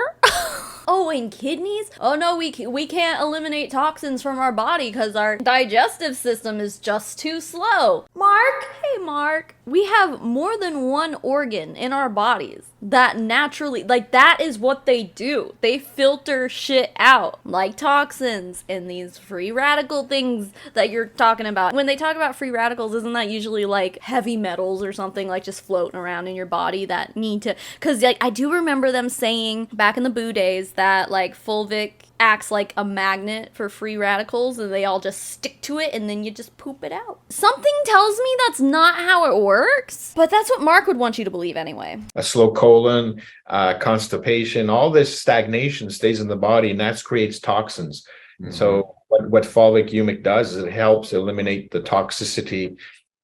Oh, and kidneys? Oh no, we can't eliminate toxins from our body because our digestive system is just too slow. Mark? Hey, Mark. We have more than one organ in our bodies that naturally, like, that is what they do. They filter shit out, like toxins and these free radical things that you're talking about. When they talk about free radicals, isn't that usually like heavy metals or something like just floating around in your body that need to, because like I do remember them saying back in the Boo days that like fulvic acts like a magnet for free radicals and they all just stick to it and then you just poop it out. Something tells me that's not how it works, but that's what Mark would want you to believe anyway. A slow colon, constipation, all this stagnation stays in the body, and that creates toxins. Mm-hmm. So what fulvic humic does is it helps eliminate the toxicity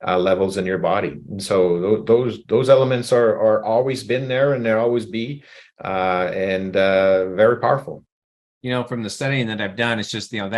levels in your body. And so those elements are always been there, and they'll always be, and very powerful. You know, from the studying that I've done, it's just, you know,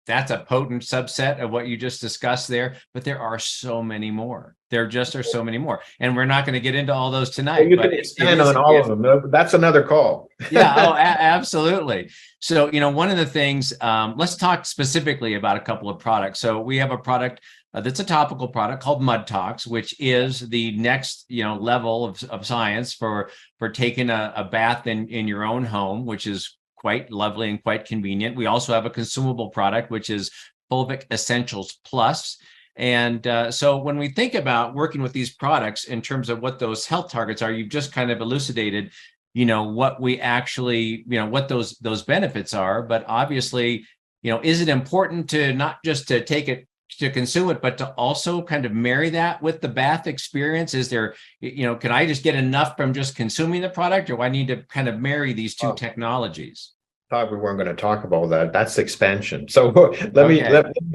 that's a potent subset of what you just discussed there, but there are so many more. There just are so many more. And we're not going to get into all those tonight. You can expand on all of them. That's another call. Yeah, absolutely. So, you know, one of the things, let's talk specifically about a couple of products. So we have a product that's a topical product called Mud Tox, which is the next, you know, level of science for taking a bath in your own home, which is quite lovely and quite convenient. We also have a consumable product, which is Fulvic Essentials Plus. And so when we think about working with these products in terms of what those health targets are, you've just kind of elucidated, you know, what we actually, you know, what those benefits are. But obviously, you know, is it important to not just to take it, to consume it, but to also kind of marry that with the bath experience? Is there, you know, can I just get enough from just consuming the product, or do I need to kind of marry these two technologies? Thought we weren't going to talk about that. That's expansion. So let me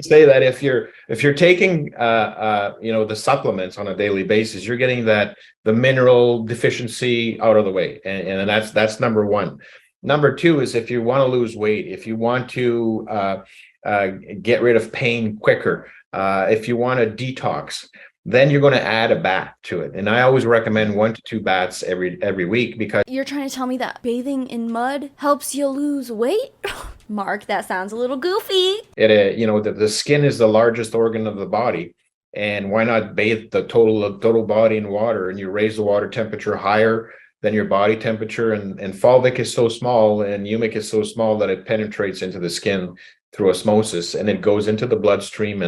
say that if you're taking you know, the supplements on a daily basis, you're getting the mineral deficiency out of the way, and that's number one. Number two is if you want to lose weight, if you want to get rid of pain quicker, if you want to detox, then you're going to add a bath to it. And I always recommend 1 to 2 baths every week, because you're trying to tell me that bathing in mud helps you lose weight? Mark, that sounds a little goofy. It you know, the skin is the largest organ of the body, and why not bathe the total body in water, and you raise the water temperature higher than your body temperature, and fulvic is so small and humic is so small that it penetrates into the skin through osmosis, and it goes into the bloodstream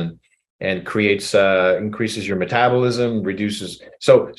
and creates increases your metabolism, reduces. So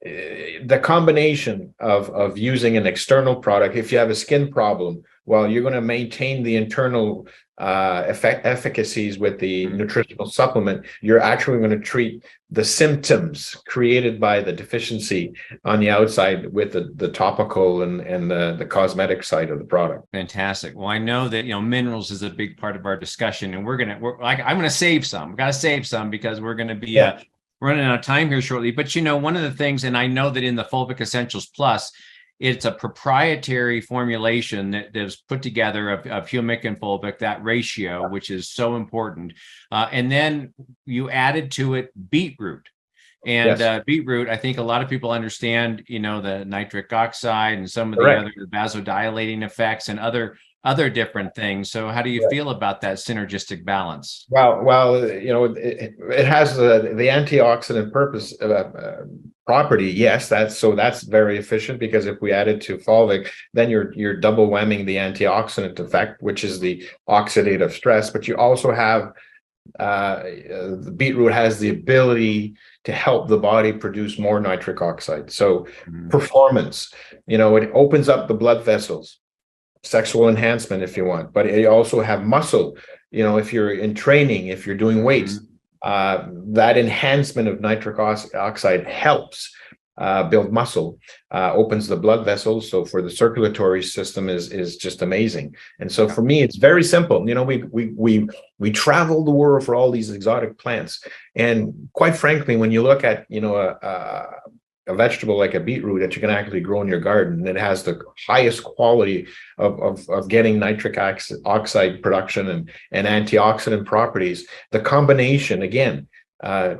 the combination of using an external product, if you have a skin problem, well, you're going to maintain the internal efficacies with the nutritional supplement. You're actually going to treat the symptoms created by the deficiency on the outside with the topical and the cosmetic side of the product. Fantastic. Well, I know that, you know, minerals is a big part of our discussion, and I'm going to save some. We've got to save some because we're going to be running out of time here shortly. But, you know, one of the things, and I know that in the Fulvic Essentials Plus, it's a proprietary formulation that is put together of humic and fulvic, that ratio, which is so important. And then you added to it beetroot. And beetroot, I think a lot of people understand, you know, the nitric oxide and some of the other vasodilating effects and other different things. So how do you feel about that synergistic balance? Well, you know, it has the antioxidant property. Yes, that's very efficient, because if we add it to fulvic, then you're double whamming the antioxidant effect, which is the oxidative stress. But you also have the beetroot has the ability to help the body produce more nitric oxide. So performance, you know, it opens up the blood vessels, sexual enhancement if you want, but you also have muscle, you know, if you're in training, if you're doing weights, that enhancement of nitric oxide helps build muscle, opens the blood vessels. So for the circulatory system is just amazing. And so for me, it's very simple. You know, we travel the world for all these exotic plants. And quite frankly, when you look at, you know, a vegetable like a beetroot that you can actually grow in your garden. It has the highest quality of getting nitric oxide production and antioxidant properties. The combination, again,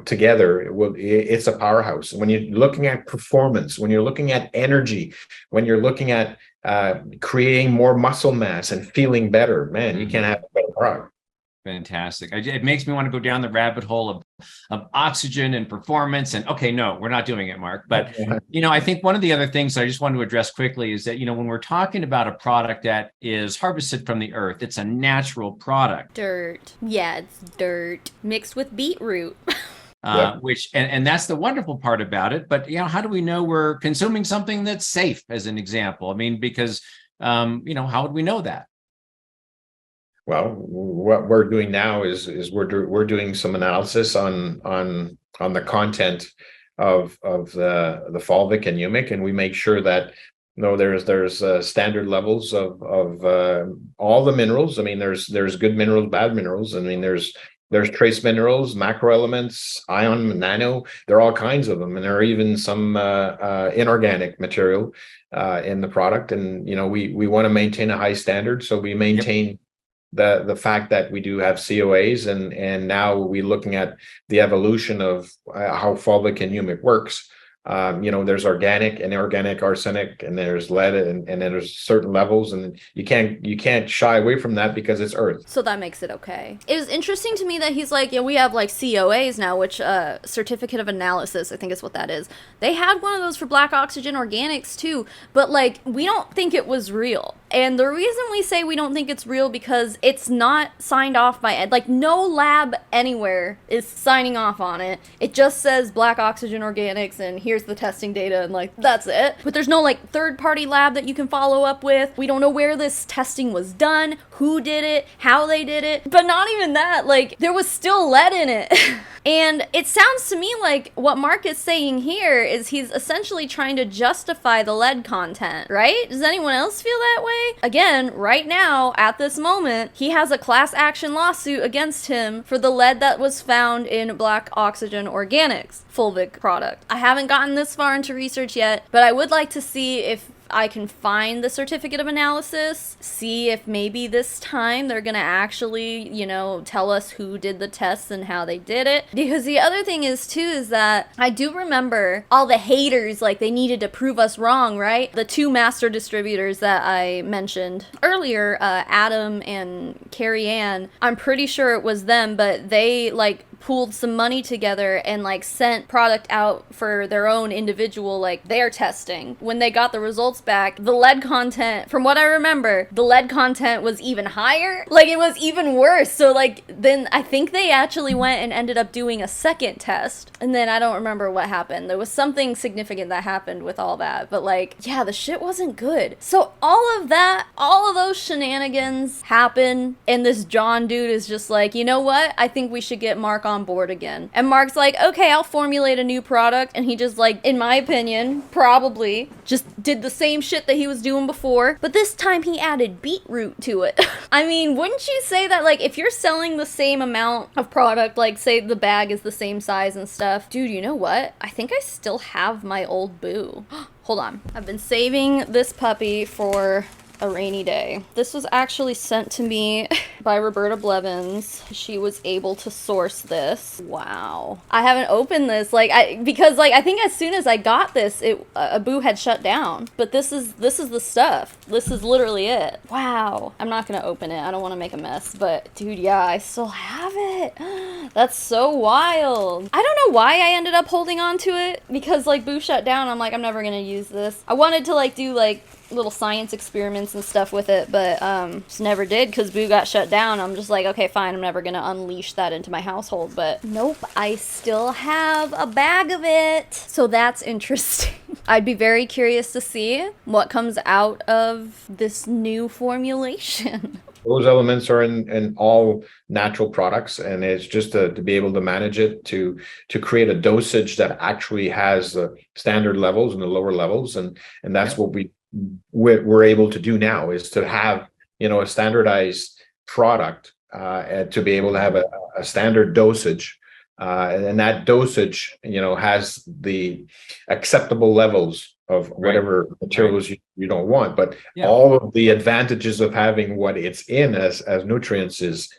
together, it's a powerhouse. When you're looking at performance, when you're looking at energy, when you're looking at creating more muscle mass and feeling better, man, you can't have a better product. Fantastic. It makes me want to go down the rabbit hole of oxygen and performance. And okay, no, we're not doing it, Mark. But, I think one of the other things I just want to address quickly is that, when we're talking about a product that is harvested from the earth, it's a natural product. Dirt. Yeah, it's dirt mixed with beetroot. Which that's the wonderful part about it. But, how do we know we're consuming something that's safe, as an example? I mean, because, how would we know that? Well, what we're doing now is we're doing some analysis on the content of the fulvic and humic, and we make sure that there's standard levels of all the minerals. I mean, there's good minerals, bad minerals. I mean, there's trace minerals, macro elements, ion, nano. There are all kinds of them, and there are even some inorganic material in the product. And we want to maintain a high standard, so we maintain the fact that we do have COAs, and now we're looking at the evolution of how fulvic and humic works. There's organic and inorganic arsenic, and there's lead, and then there's certain levels, and you can't shy away from that because it's earth. So that makes it okay. It was interesting to me that he's like, we have like COAs now, which certificate of analysis, I think is what that is. They had one of those for black oxygen organics too, but like we don't think it was real. And the reason we say we don't think it's real because it's not signed off by like no lab anywhere is signing off on it. It just says black oxygen organics and here's the testing data, and like that's it. But there's no like third-party lab that you can follow up with. We don't know where this testing was done, who did it, how they did it. But not even that, like there was still lead in it. And it sounds to me like what Mark is saying here is he's essentially trying to justify the lead content, right? Does anyone else feel that way? Again, right now, at this moment, he has a class action lawsuit against him for the lead that was found in black oxygen organics fulvic product. I haven't gotten this far into research yet, but I would like to see if I can find the certificate of analysis, see if maybe this time they're gonna actually, tell us who did the tests and how they did it. Because the other thing is too, is that I do remember all the haters, like they needed to prove us wrong, right? The two master distributors that I mentioned earlier, Adam and Carrie Ann, I'm pretty sure it was them, but they like pooled some money together and like sent product out for their own individual, like their testing. When they got the results back, the lead content, from what I remember, the lead content was even higher. Like it was even worse. So like then I think they actually went and ended up doing a second test. And then I don't remember what happened. There was something significant that happened with all that. But like, yeah, the shit wasn't good. So all of that, all of those shenanigans happen. And this John dude is just like, you know what? I think we should get Mark on board again. And Mark's like, okay, I'll formulate a new product. And he just like, in my opinion, probably just did the same shit that he was doing before, but this time he added beetroot to it. I mean, wouldn't you say that like if you're selling the same amount of product, like say the bag is the same size and stuff, dude, you know what? I think I still have my old boo. Hold on. I've been saving this puppy for a rainy day. This was actually sent to me by Roberta Blevins. She was able to source this. Wow. I haven't opened this because I think as soon as I got this, Abu had shut down. But this is the stuff. This is literally it. Wow. I'm not gonna open it. I don't want to make a mess. But dude, yeah, I still have it. That's so wild. I don't know why I ended up holding on to it because like Boo shut down. I'm like, I'm never gonna use this. I wanted to like do like little science experiments and stuff with it, but just never did because Boo got shut down. I'm just like, okay, fine, I'm never gonna unleash that into my household, but nope, I still have a bag of it. So that's interesting. I'd be very curious to see what comes out of this new formulation. Those elements are in all natural products, and it's just to be able to manage it, to create a dosage that actually has the standard levels and the lower levels, and that's what we're able to do now, is to have a standardized product and to be able to have a standard dosage and that dosage, has the acceptable levels of whatever materials you don't want. But all of the advantages of having what it's in as nutrients is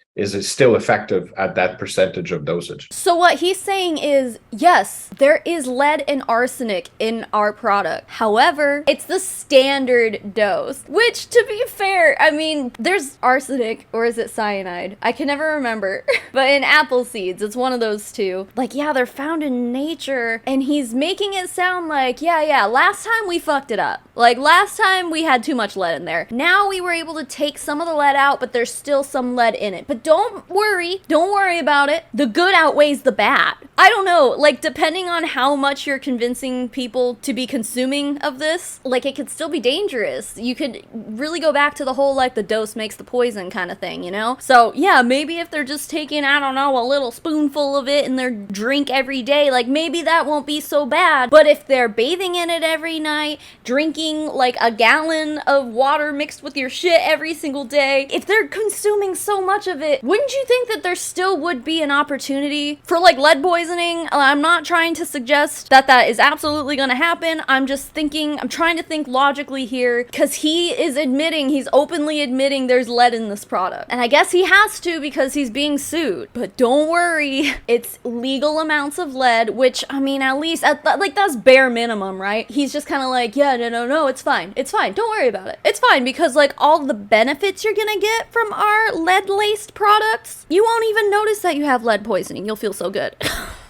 still effective at that percentage of dosage. So what he's saying is, yes, there is lead and arsenic in our product. However, it's the standard dose, which, to be fair, I mean, there's arsenic, or is it cyanide? I can never remember. But in apple seeds, it's one of those two. Like, yeah, they're found in nature, and he's making it sound like, yeah, last time we fucked it up. Like, last time we had too much lead in there. Now we were able to take some of the lead out, but there's still some lead in it. But don't worry about it. The good outweighs the bad. I don't know, like, depending on how much you're convincing people to be consuming of this, like, it could still be dangerous. You could really go back to the whole, like, the dose makes the poison kind of thing, So, yeah, maybe if they're just taking, I don't know, a little spoonful of it in their drink every day, like, maybe that won't be so bad. But if they're bathing in it every night, drinking, like, a gallon of water mixed with your shit every single day, if they're consuming so much of it, wouldn't you think that there still would be an opportunity for, like, lead poisoning? I'm not trying to suggest that is absolutely going to happen. I'm trying to think logically here, because he's openly admitting there's lead in this product. And I guess he has to because he's being sued. But don't worry, it's legal amounts of lead, which, I mean, at least, that's bare minimum, right? He's just kind of like, yeah, no, it's fine. It's fine. Don't worry about it. It's fine, because, like, all the benefits you're going to get from our lead-laced products, you won't even notice that you have lead poisoning. You'll feel so good.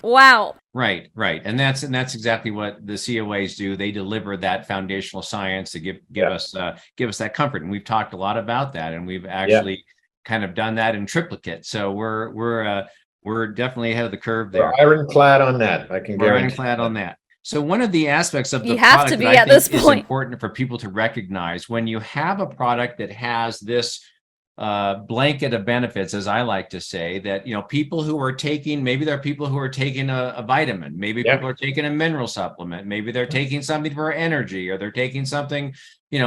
Wow. Right. And that's exactly what the COAs do. They deliver that foundational science to give us that comfort. And we've talked a lot about that, and we've actually kind of done that in triplicate. So we're definitely ahead of the curve there. We're ironclad on that. I can guarantee. We're ironclad on that. So one of the aspects of the you have product to be that I at think this is point important for people to recognize, when you have a product that has this blanket of benefits, as I like to say, that, people who are taking, maybe there are people who are taking a vitamin, maybe people are taking a mineral supplement, maybe they're taking something for energy, or they're taking something,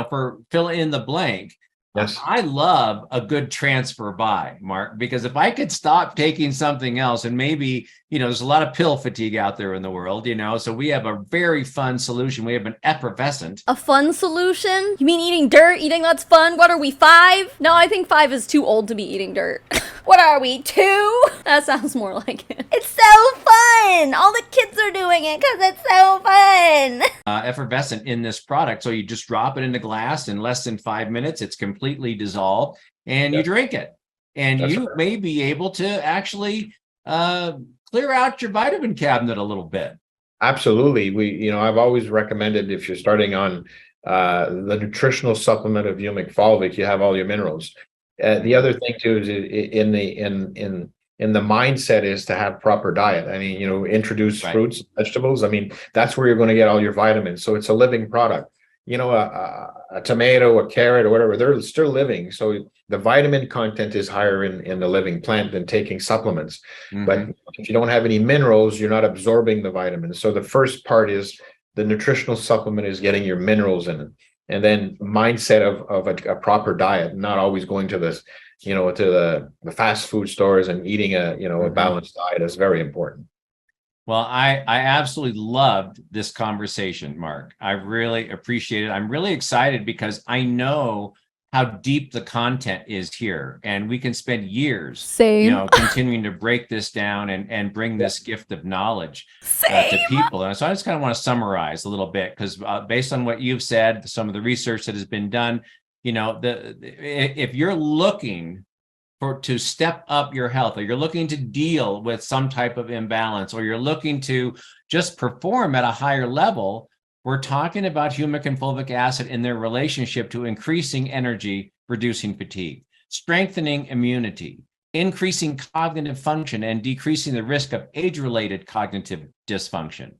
for fill in the blank. Yes. I love a good transfer buy, Mark, because if I could stop taking something else, and maybe, there's a lot of pill fatigue out there in the world, so we have a very fun solution. We have an effervescent. A fun solution? You mean eating dirt? You think that's fun? What are we, 5? No, I think 5 is too old to be eating dirt. What are we, 2? That sounds more like it. It's so fun! All the kids are doing it because it's so fun! Effervescent in this product. So you just drop it in a glass in less than 5 minutes. It's completely dissolved, and you drink it. And you may be able to actually clear out your vitamin cabinet a little bit. Absolutely. I've always recommended, if you're starting on the nutritional supplement of humic fulvic, you have all your minerals. The other thing too is in the mindset is to have proper diet. I mean, introduce fruits, vegetables. I mean, that's where you're going to get all your vitamins. So it's a living product. A tomato, a carrot, or whatever, they're still living. So the vitamin content is higher in the living plant than taking supplements. Mm-hmm. But if you don't have any minerals, you're not absorbing the vitamins. So the first part is the nutritional supplement is getting your minerals in it. And then mindset of a proper diet, not always going to this, to the fast food stores and eating a balanced diet is very important. Well, I absolutely loved this conversation, Mark. I really appreciate it. I'm really excited because I know how deep the content is here, and we can spend years, continuing to break this down and bring this gift of knowledge to people. And so I just kind of want to summarize a little bit, because based on what you've said, some of the research that has been done, if you're looking to step up your health, or you're looking to deal with some type of imbalance, or you're looking to just perform at a higher level, we're talking about humic and fulvic acid in their relationship to increasing energy, reducing fatigue, strengthening immunity, increasing cognitive function, and decreasing the risk of age-related cognitive dysfunction.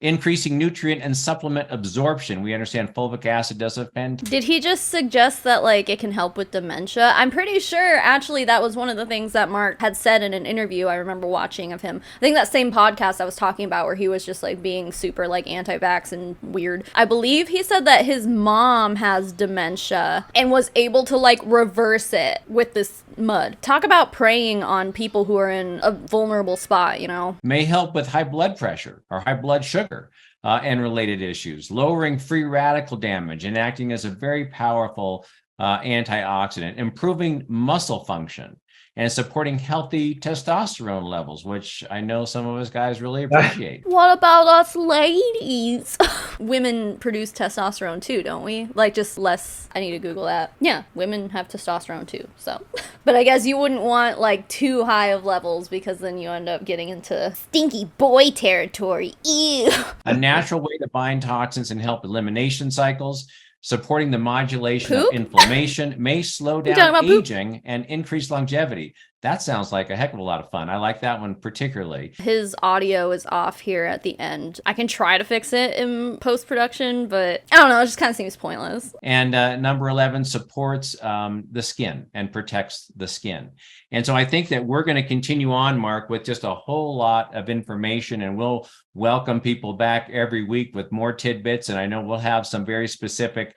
increasing nutrient and supplement absorption. We understand fulvic acid does a Did he just suggest that like it can help with dementia? I'm pretty sure actually that was one of the things that Mark had said in an interview I remember watching of him. I think that same podcast I was talking about where he was just like being super like anti-vax and weird. I believe he said that his mom has dementia and was able to like reverse it with this mud. Talk about preying on people who are in a vulnerable spot, you know? May help with high blood pressure or high blood sugar and related issues, lowering free radical damage and acting as a very powerful antioxidant, improving muscle function, and supporting healthy testosterone levels, which I know some of us guys really appreciate. What about us ladies? Women produce testosterone too, don't we? Like just less. I need to Google that. Yeah, women have testosterone too, so. But I guess you wouldn't want like too high of levels because then you end up getting into stinky boy territory. Ew. A natural way to bind toxins and help elimination cycles. Supporting the modulation of inflammation, may slow down aging and increase longevity. That sounds like a heck of a lot of fun. I like that one particularly. His audio is off here at the end. I can try to fix it in post-production, but I don't know. It just kind of seems pointless. And number 11 supports the skin and protects the skin. And so I think that we're going to continue on, Mark, with just a whole lot of information, and we'll welcome people back every week with more tidbits. And I know we'll have some very specific,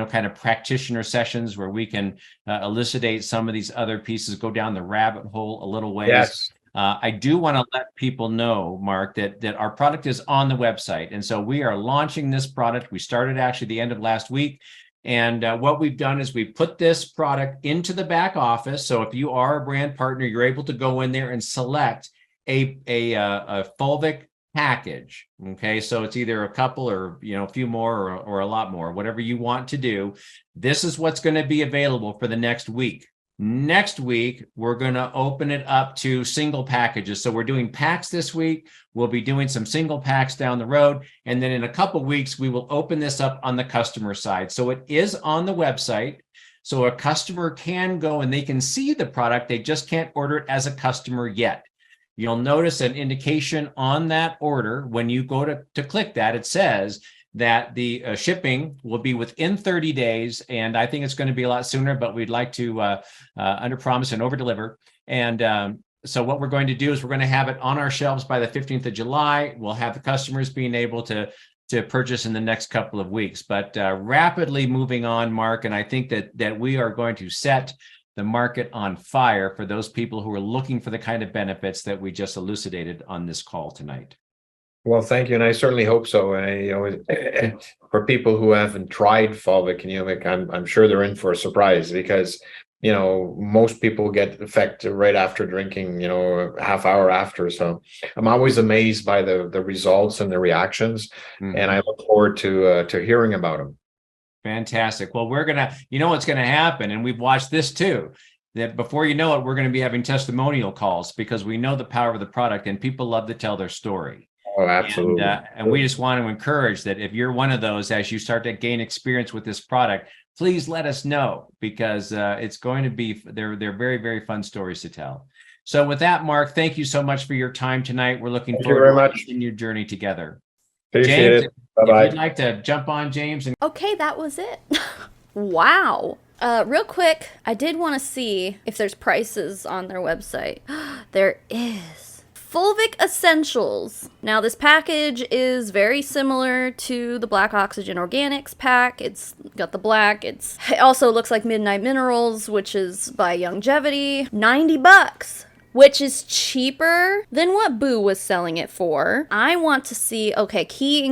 kind of practitioner sessions where we can elucidate some of these other pieces, go down the rabbit hole a little ways. Yes. I do want to let people know, Mark, that our product is on the website. And so we are launching this product. We started actually the end of last week. And what we've done is we put this product into the back office. So if you are a brand partner, you're able to go in there and select a fulvic package. Okay, so it's either a couple or a few more or a lot more, whatever you want to do. This is what's going to be available for the next week. Next week, we're going to open it up to single packages. So we're doing packs this week. We'll be doing some single packs down the road. And then in a couple of weeks, we will open this up on the customer side. So it is on the website. So a customer can go and they can see the product. They just can't order it as a customer yet. You'll notice an indication on that order. When you go to click that, it says that the shipping will be within 30 days. And I think it's going to be a lot sooner, but we'd like to under promise and over deliver. And so what we're going to do is we're going to have it on our shelves by the 15th of July. We'll have the customers being able to purchase in the next couple of weeks, but rapidly moving on, Mark. And I think that we are going to set the market on fire for those people who are looking for the kind of benefits that we just elucidated on this call tonight. Well, thank you, and I certainly hope so. And for people who haven't tried fulvic and humic, I'm sure they're in for a surprise because most people get affected right after drinking, a half hour after. So I'm always amazed by the results and the reactions, and I look forward to hearing about them. Fantastic. Well, we're gonna, what's gonna happen, and we've watched this too. That before you know it, we're going to be having testimonial calls because we know the power of the product, and people love to tell their story. Oh, absolutely. And we just want to encourage that if you're one of those, as you start to gain experience with this product, please let us know because it's going to be, they're very, very fun stories to tell. So with that, Mark, thank you so much for your time tonight. We're looking forward to continuing your journey together. Appreciate James, it. Bye-bye. if you'd like to jump on, James. Okay, that was it. Wow. Real quick, I did want to see if there's prices on their website. There is. Fulvic Essentials. Now, this package is very similar to the Black Oxygen Organics pack. It's got the black. It also looks like Midnight Minerals, which is by Longevity. $90, which is cheaper than what Boo was selling it for. I want to see, key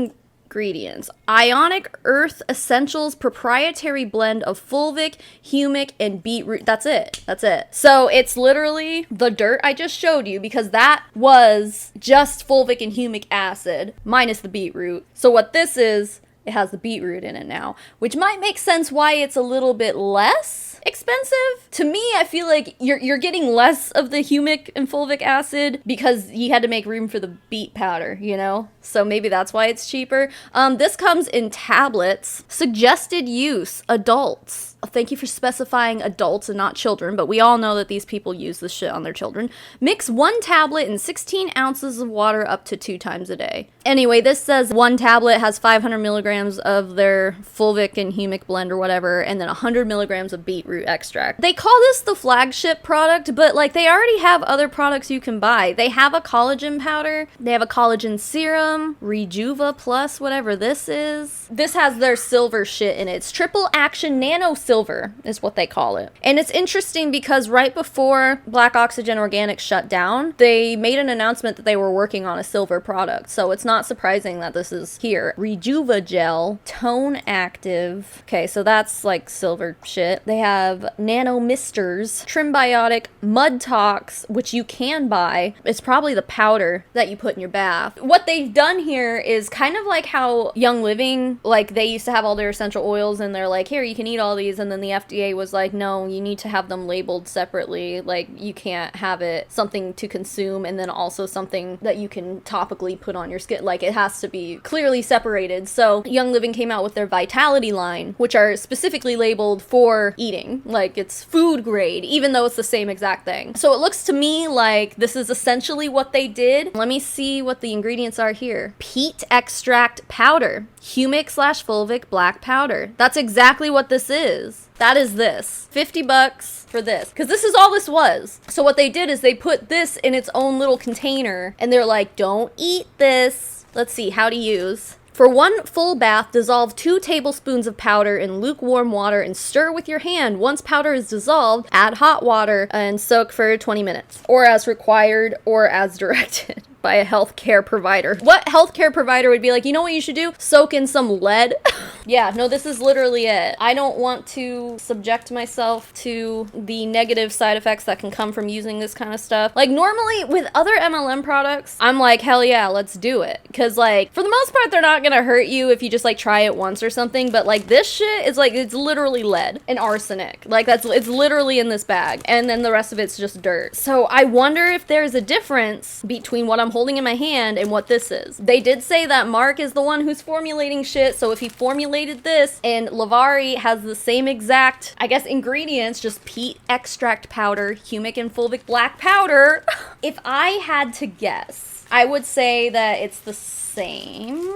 ingredients. Ionic Earth Essentials proprietary blend of fulvic, humic, and beetroot. That's it. So it's literally the dirt I just showed you because that was just fulvic and humic acid minus the beetroot. So what this is, it has the beetroot in it now, which might make sense why it's a little bit less expensive. To me, I feel like you're getting less of the humic and fulvic acid because he had to make room for the beet powder, So maybe that's why it's cheaper. This comes in tablets. Suggested use, adults. thank you for specifying adults and not children, but we all know that these people use this shit on their children. Mix 1 tablet in 16 ounces of water up to 2 times a day. Anyway, this says 1 tablet has 500 milligrams of their fulvic and humic blend or whatever, and then 100 milligrams of beetroot extract. They call this the flagship product, but like they already have other products you can buy. They have a collagen powder, they have a collagen serum, Rejuva Plus, whatever this is. This has their silver shit in it. It's triple action nano silver is what they call it. And it's interesting because right before Black Oxygen Organics shut down, they made an announcement that they were working on a silver product. So it's not surprising that this is here. Rejuva Gel, Tone Active. Okay, so that's like silver shit. They have Nano Misters, Trimbiotic, Mud Tox, which you can buy. It's probably the powder that you put in your bath. What they've done here is kind of like how Young Living, like they used to have all their essential oils and they're like, here, you can eat all these. And then the FDA was like, no, you need to have them labeled separately. Like you can't have it something to consume and then also something that you can topically put on your skin. Like it has to be clearly separated. So Young Living came out with their Vitality line, which are specifically labeled for eating. Like it's food grade, even though it's the same exact thing. So it looks to me like this is essentially what they did. Let me see what the ingredients are here. Peat extract powder, humic/fulvic black powder. That's exactly what this is. That is this. $50 for this. Because this is all this was. So what they did is they put this in its own little container and they're like, don't eat this. Let's see how to use. For 1 full bath, dissolve 2 tablespoons of powder in lukewarm water and stir with your hand. Once powder is dissolved, add hot water and soak for 20 minutes. Or as required or as directed by a healthcare provider. What healthcare provider would be like, you know what you should do? Soak in some lead. Yeah, no, this is literally it. I don't want to subject myself to the negative side effects that can come from using this kind of stuff. Like normally with other MLM products, I'm like, hell yeah, let's do it. Cause like for the most part, they're not gonna hurt you if you just like try it once or something. But like this shit is like, it's literally lead and arsenic. Like it's literally in this bag. And then the rest of it's just dirt. So I wonder if there's a difference between what I'm holding in my hand and what this is. They did say that Mark is the one who's formulating shit, so if he formulated this and Lavari has the same exact, I guess, ingredients, just peat extract powder, humic and fulvic black powder, if I had to guess, I would say that it's the same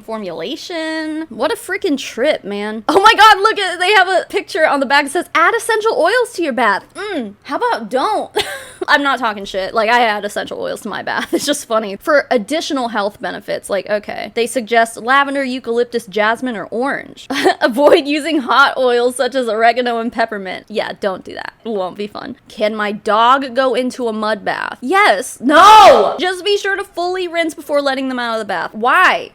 formulation. What a freaking trip, man. Oh my god, look at, they have a picture on the back that says add essential oils to your bath. How about don't? I'm not talking shit. Like I add essential oils to my bath. It's just funny. For additional health benefits, like okay, they suggest lavender, eucalyptus, jasmine, or orange. Avoid using hot oils such as oregano and peppermint. Yeah, don't do that. It won't be fun. Can my dog go into a mud bath? Yes. No! Just be sure to fully rinse before letting them out of the bath. Why?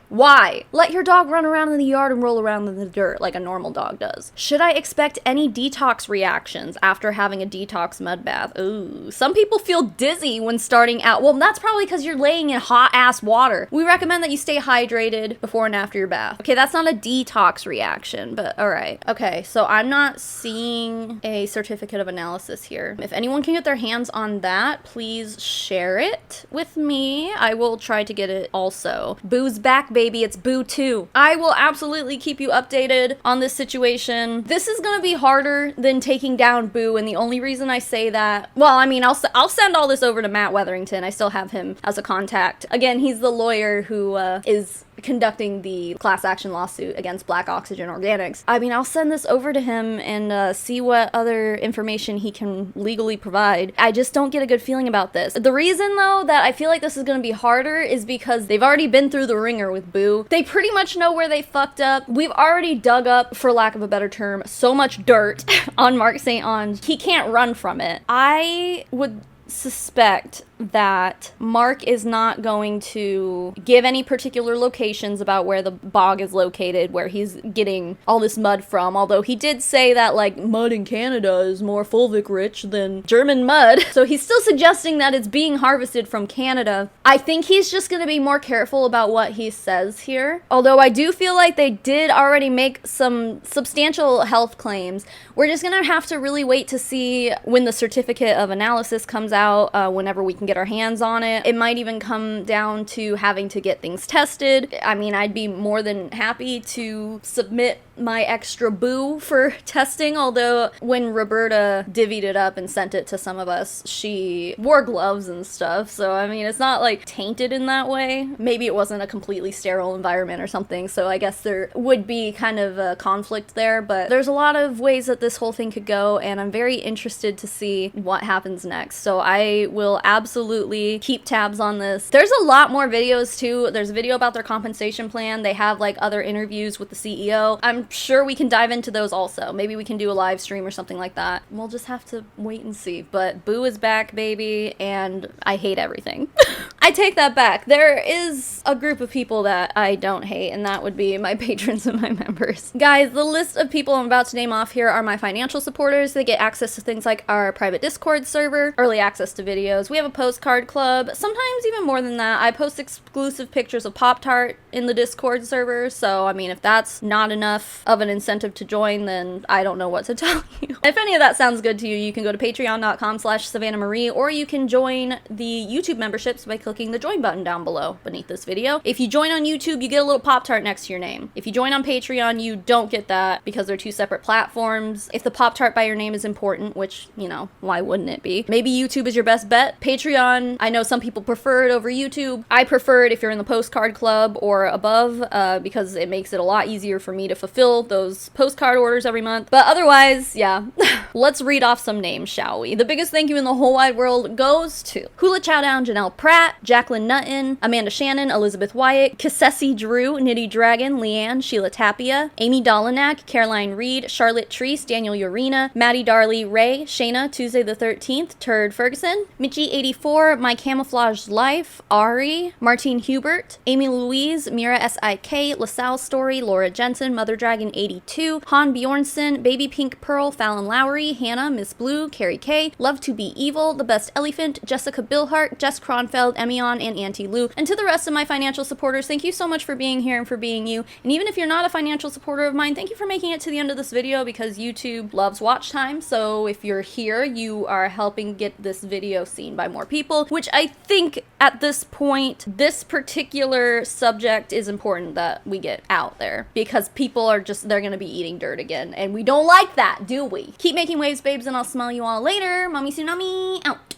Let your dog run around in the yard and roll around in the dirt like a normal dog does. Should I expect any detox reactions after having a detox mud bath? Ooh, some people feel dizzy when starting out. Well, that's probably because you're laying in hot ass water. We recommend that you stay hydrated before and after your bath. Okay, that's not a detox reaction, but all right. Okay, so I'm not seeing a certificate of analysis here. If anyone can get their hands on that, please share it with me. I will try to get it also. Boo's back, baby. It's Boo 2. I will absolutely keep you updated on this situation. This is gonna be harder than taking down Boo, and the only reason I say that, well, I mean, I'll send all this over to Matt Weatherington. I still have him as a contact. Again, he's the lawyer who is conducting the class action lawsuit against Black Oxygen Organics. I mean, I'll send this over to him and see what other information he can legally provide. I just don't get a good feeling about this. The reason, though, that I feel like this is going to be harder is because they've already been through the ringer with Boo. They pretty much know where they fucked up. We've already dug up, for lack of a better term, so much dirt on Mark St. Onge. He can't run from it. I would suspect that Mark is not going to give any particular locations about where the bog is located, where he's getting all this mud from, although he did say that like mud in Canada is more fulvic rich than German mud, so he's still suggesting that it's being harvested from Canada. I think he's just going to be more careful about what he says here, although I do feel like they did already make some substantial health claims. We're just going to have to really wait to see when the certificate of analysis comes out, whenever we can get our hands on it. It might even come down to having to get things tested. I mean, I'd be more than happy to submit my extra boo for testing, although when Roberta divvied it up and sent it to some of us, she wore gloves and stuff, so I mean, it's not like tainted in that way. Maybe it wasn't a completely sterile environment or something, so I guess there would be kind of a conflict there, but there's a lot of ways that this whole thing could go, and I'm very interested to see what happens next. So I will absolutely keep tabs on this. There's a lot more videos too. There's a video about their compensation plan. They have like other interviews with the CEO. I'm sure we can dive into those also. Maybe we can do a live stream or something like that. We'll just have to wait and see. But Boo is back, baby, and I hate everything. I take that back. There is a group of people that I don't hate, and that would be my patrons and my members. Guys, the list of people I'm about to name off here are my financial supporters. They get access to things like our private Discord server, early access to videos. We have a postcard club. Sometimes even more than that. I post exclusive pictures of Pop-Tart in the Discord server, so I mean, if that's not enough of an incentive to join, then I don't know what to tell you. If any of that sounds good to you, you can go to patreon.com/SavannahMarie, or you can join the YouTube memberships by clicking the join button down below beneath this video. If you join on YouTube, you get a little Pop-Tart next to your name. If you join on Patreon, you don't get that because they're two separate platforms. If the Pop-Tart by your name is important, which, you know, why wouldn't it be? Maybe YouTube is your best bet. Patreon, I know some people prefer it over YouTube. I prefer it if you're in the postcard club or above, because it makes it a lot easier for me to fulfill those postcard orders every month. But otherwise, yeah. Let's read off some names, shall we? The biggest thank you in the whole wide world goes to Hula Chowdown, Janelle Pratt, Jacqueline Nutton, Amanda Shannon, Elizabeth Wyatt, Kissessi Drew, Nitty Dragon, Leanne, Sheila Tapia, Amy Dolinak, Caroline Reed, Charlotte Treese, Daniel Urena, Maddie Darley, Ray, Shayna, Tuesday the 13th, Turd Ferguson, Mitchie84, My Camouflaged Life, Ari, Martine Hubert, Amy Louise, Mira SIK, LaSalle Story, Laura Jensen, Mother Dragon 82, Han Bjornson, Baby Pink Pearl, Fallon Lowry, Hannah, Miss Blue, Carrie K, Love to Be Evil, The Best Elephant, Jessica Billhart, Jess Kronfeld, Emion, and Auntie Lou. And to the rest of my financial supporters, thank you so much for being here and for being you. And even if you're not a financial supporter of mine, thank you for making it to the end of this video, because YouTube loves watch time. So if you're here, you are helping get this video seen by more people, which I think at this point, this particular subject is important that we get out there, because people are just, they're gonna be eating dirt again, and we don't like that, do we? Keep making waves, babes, and I'll smell you all later. Mommy Tsunami, out.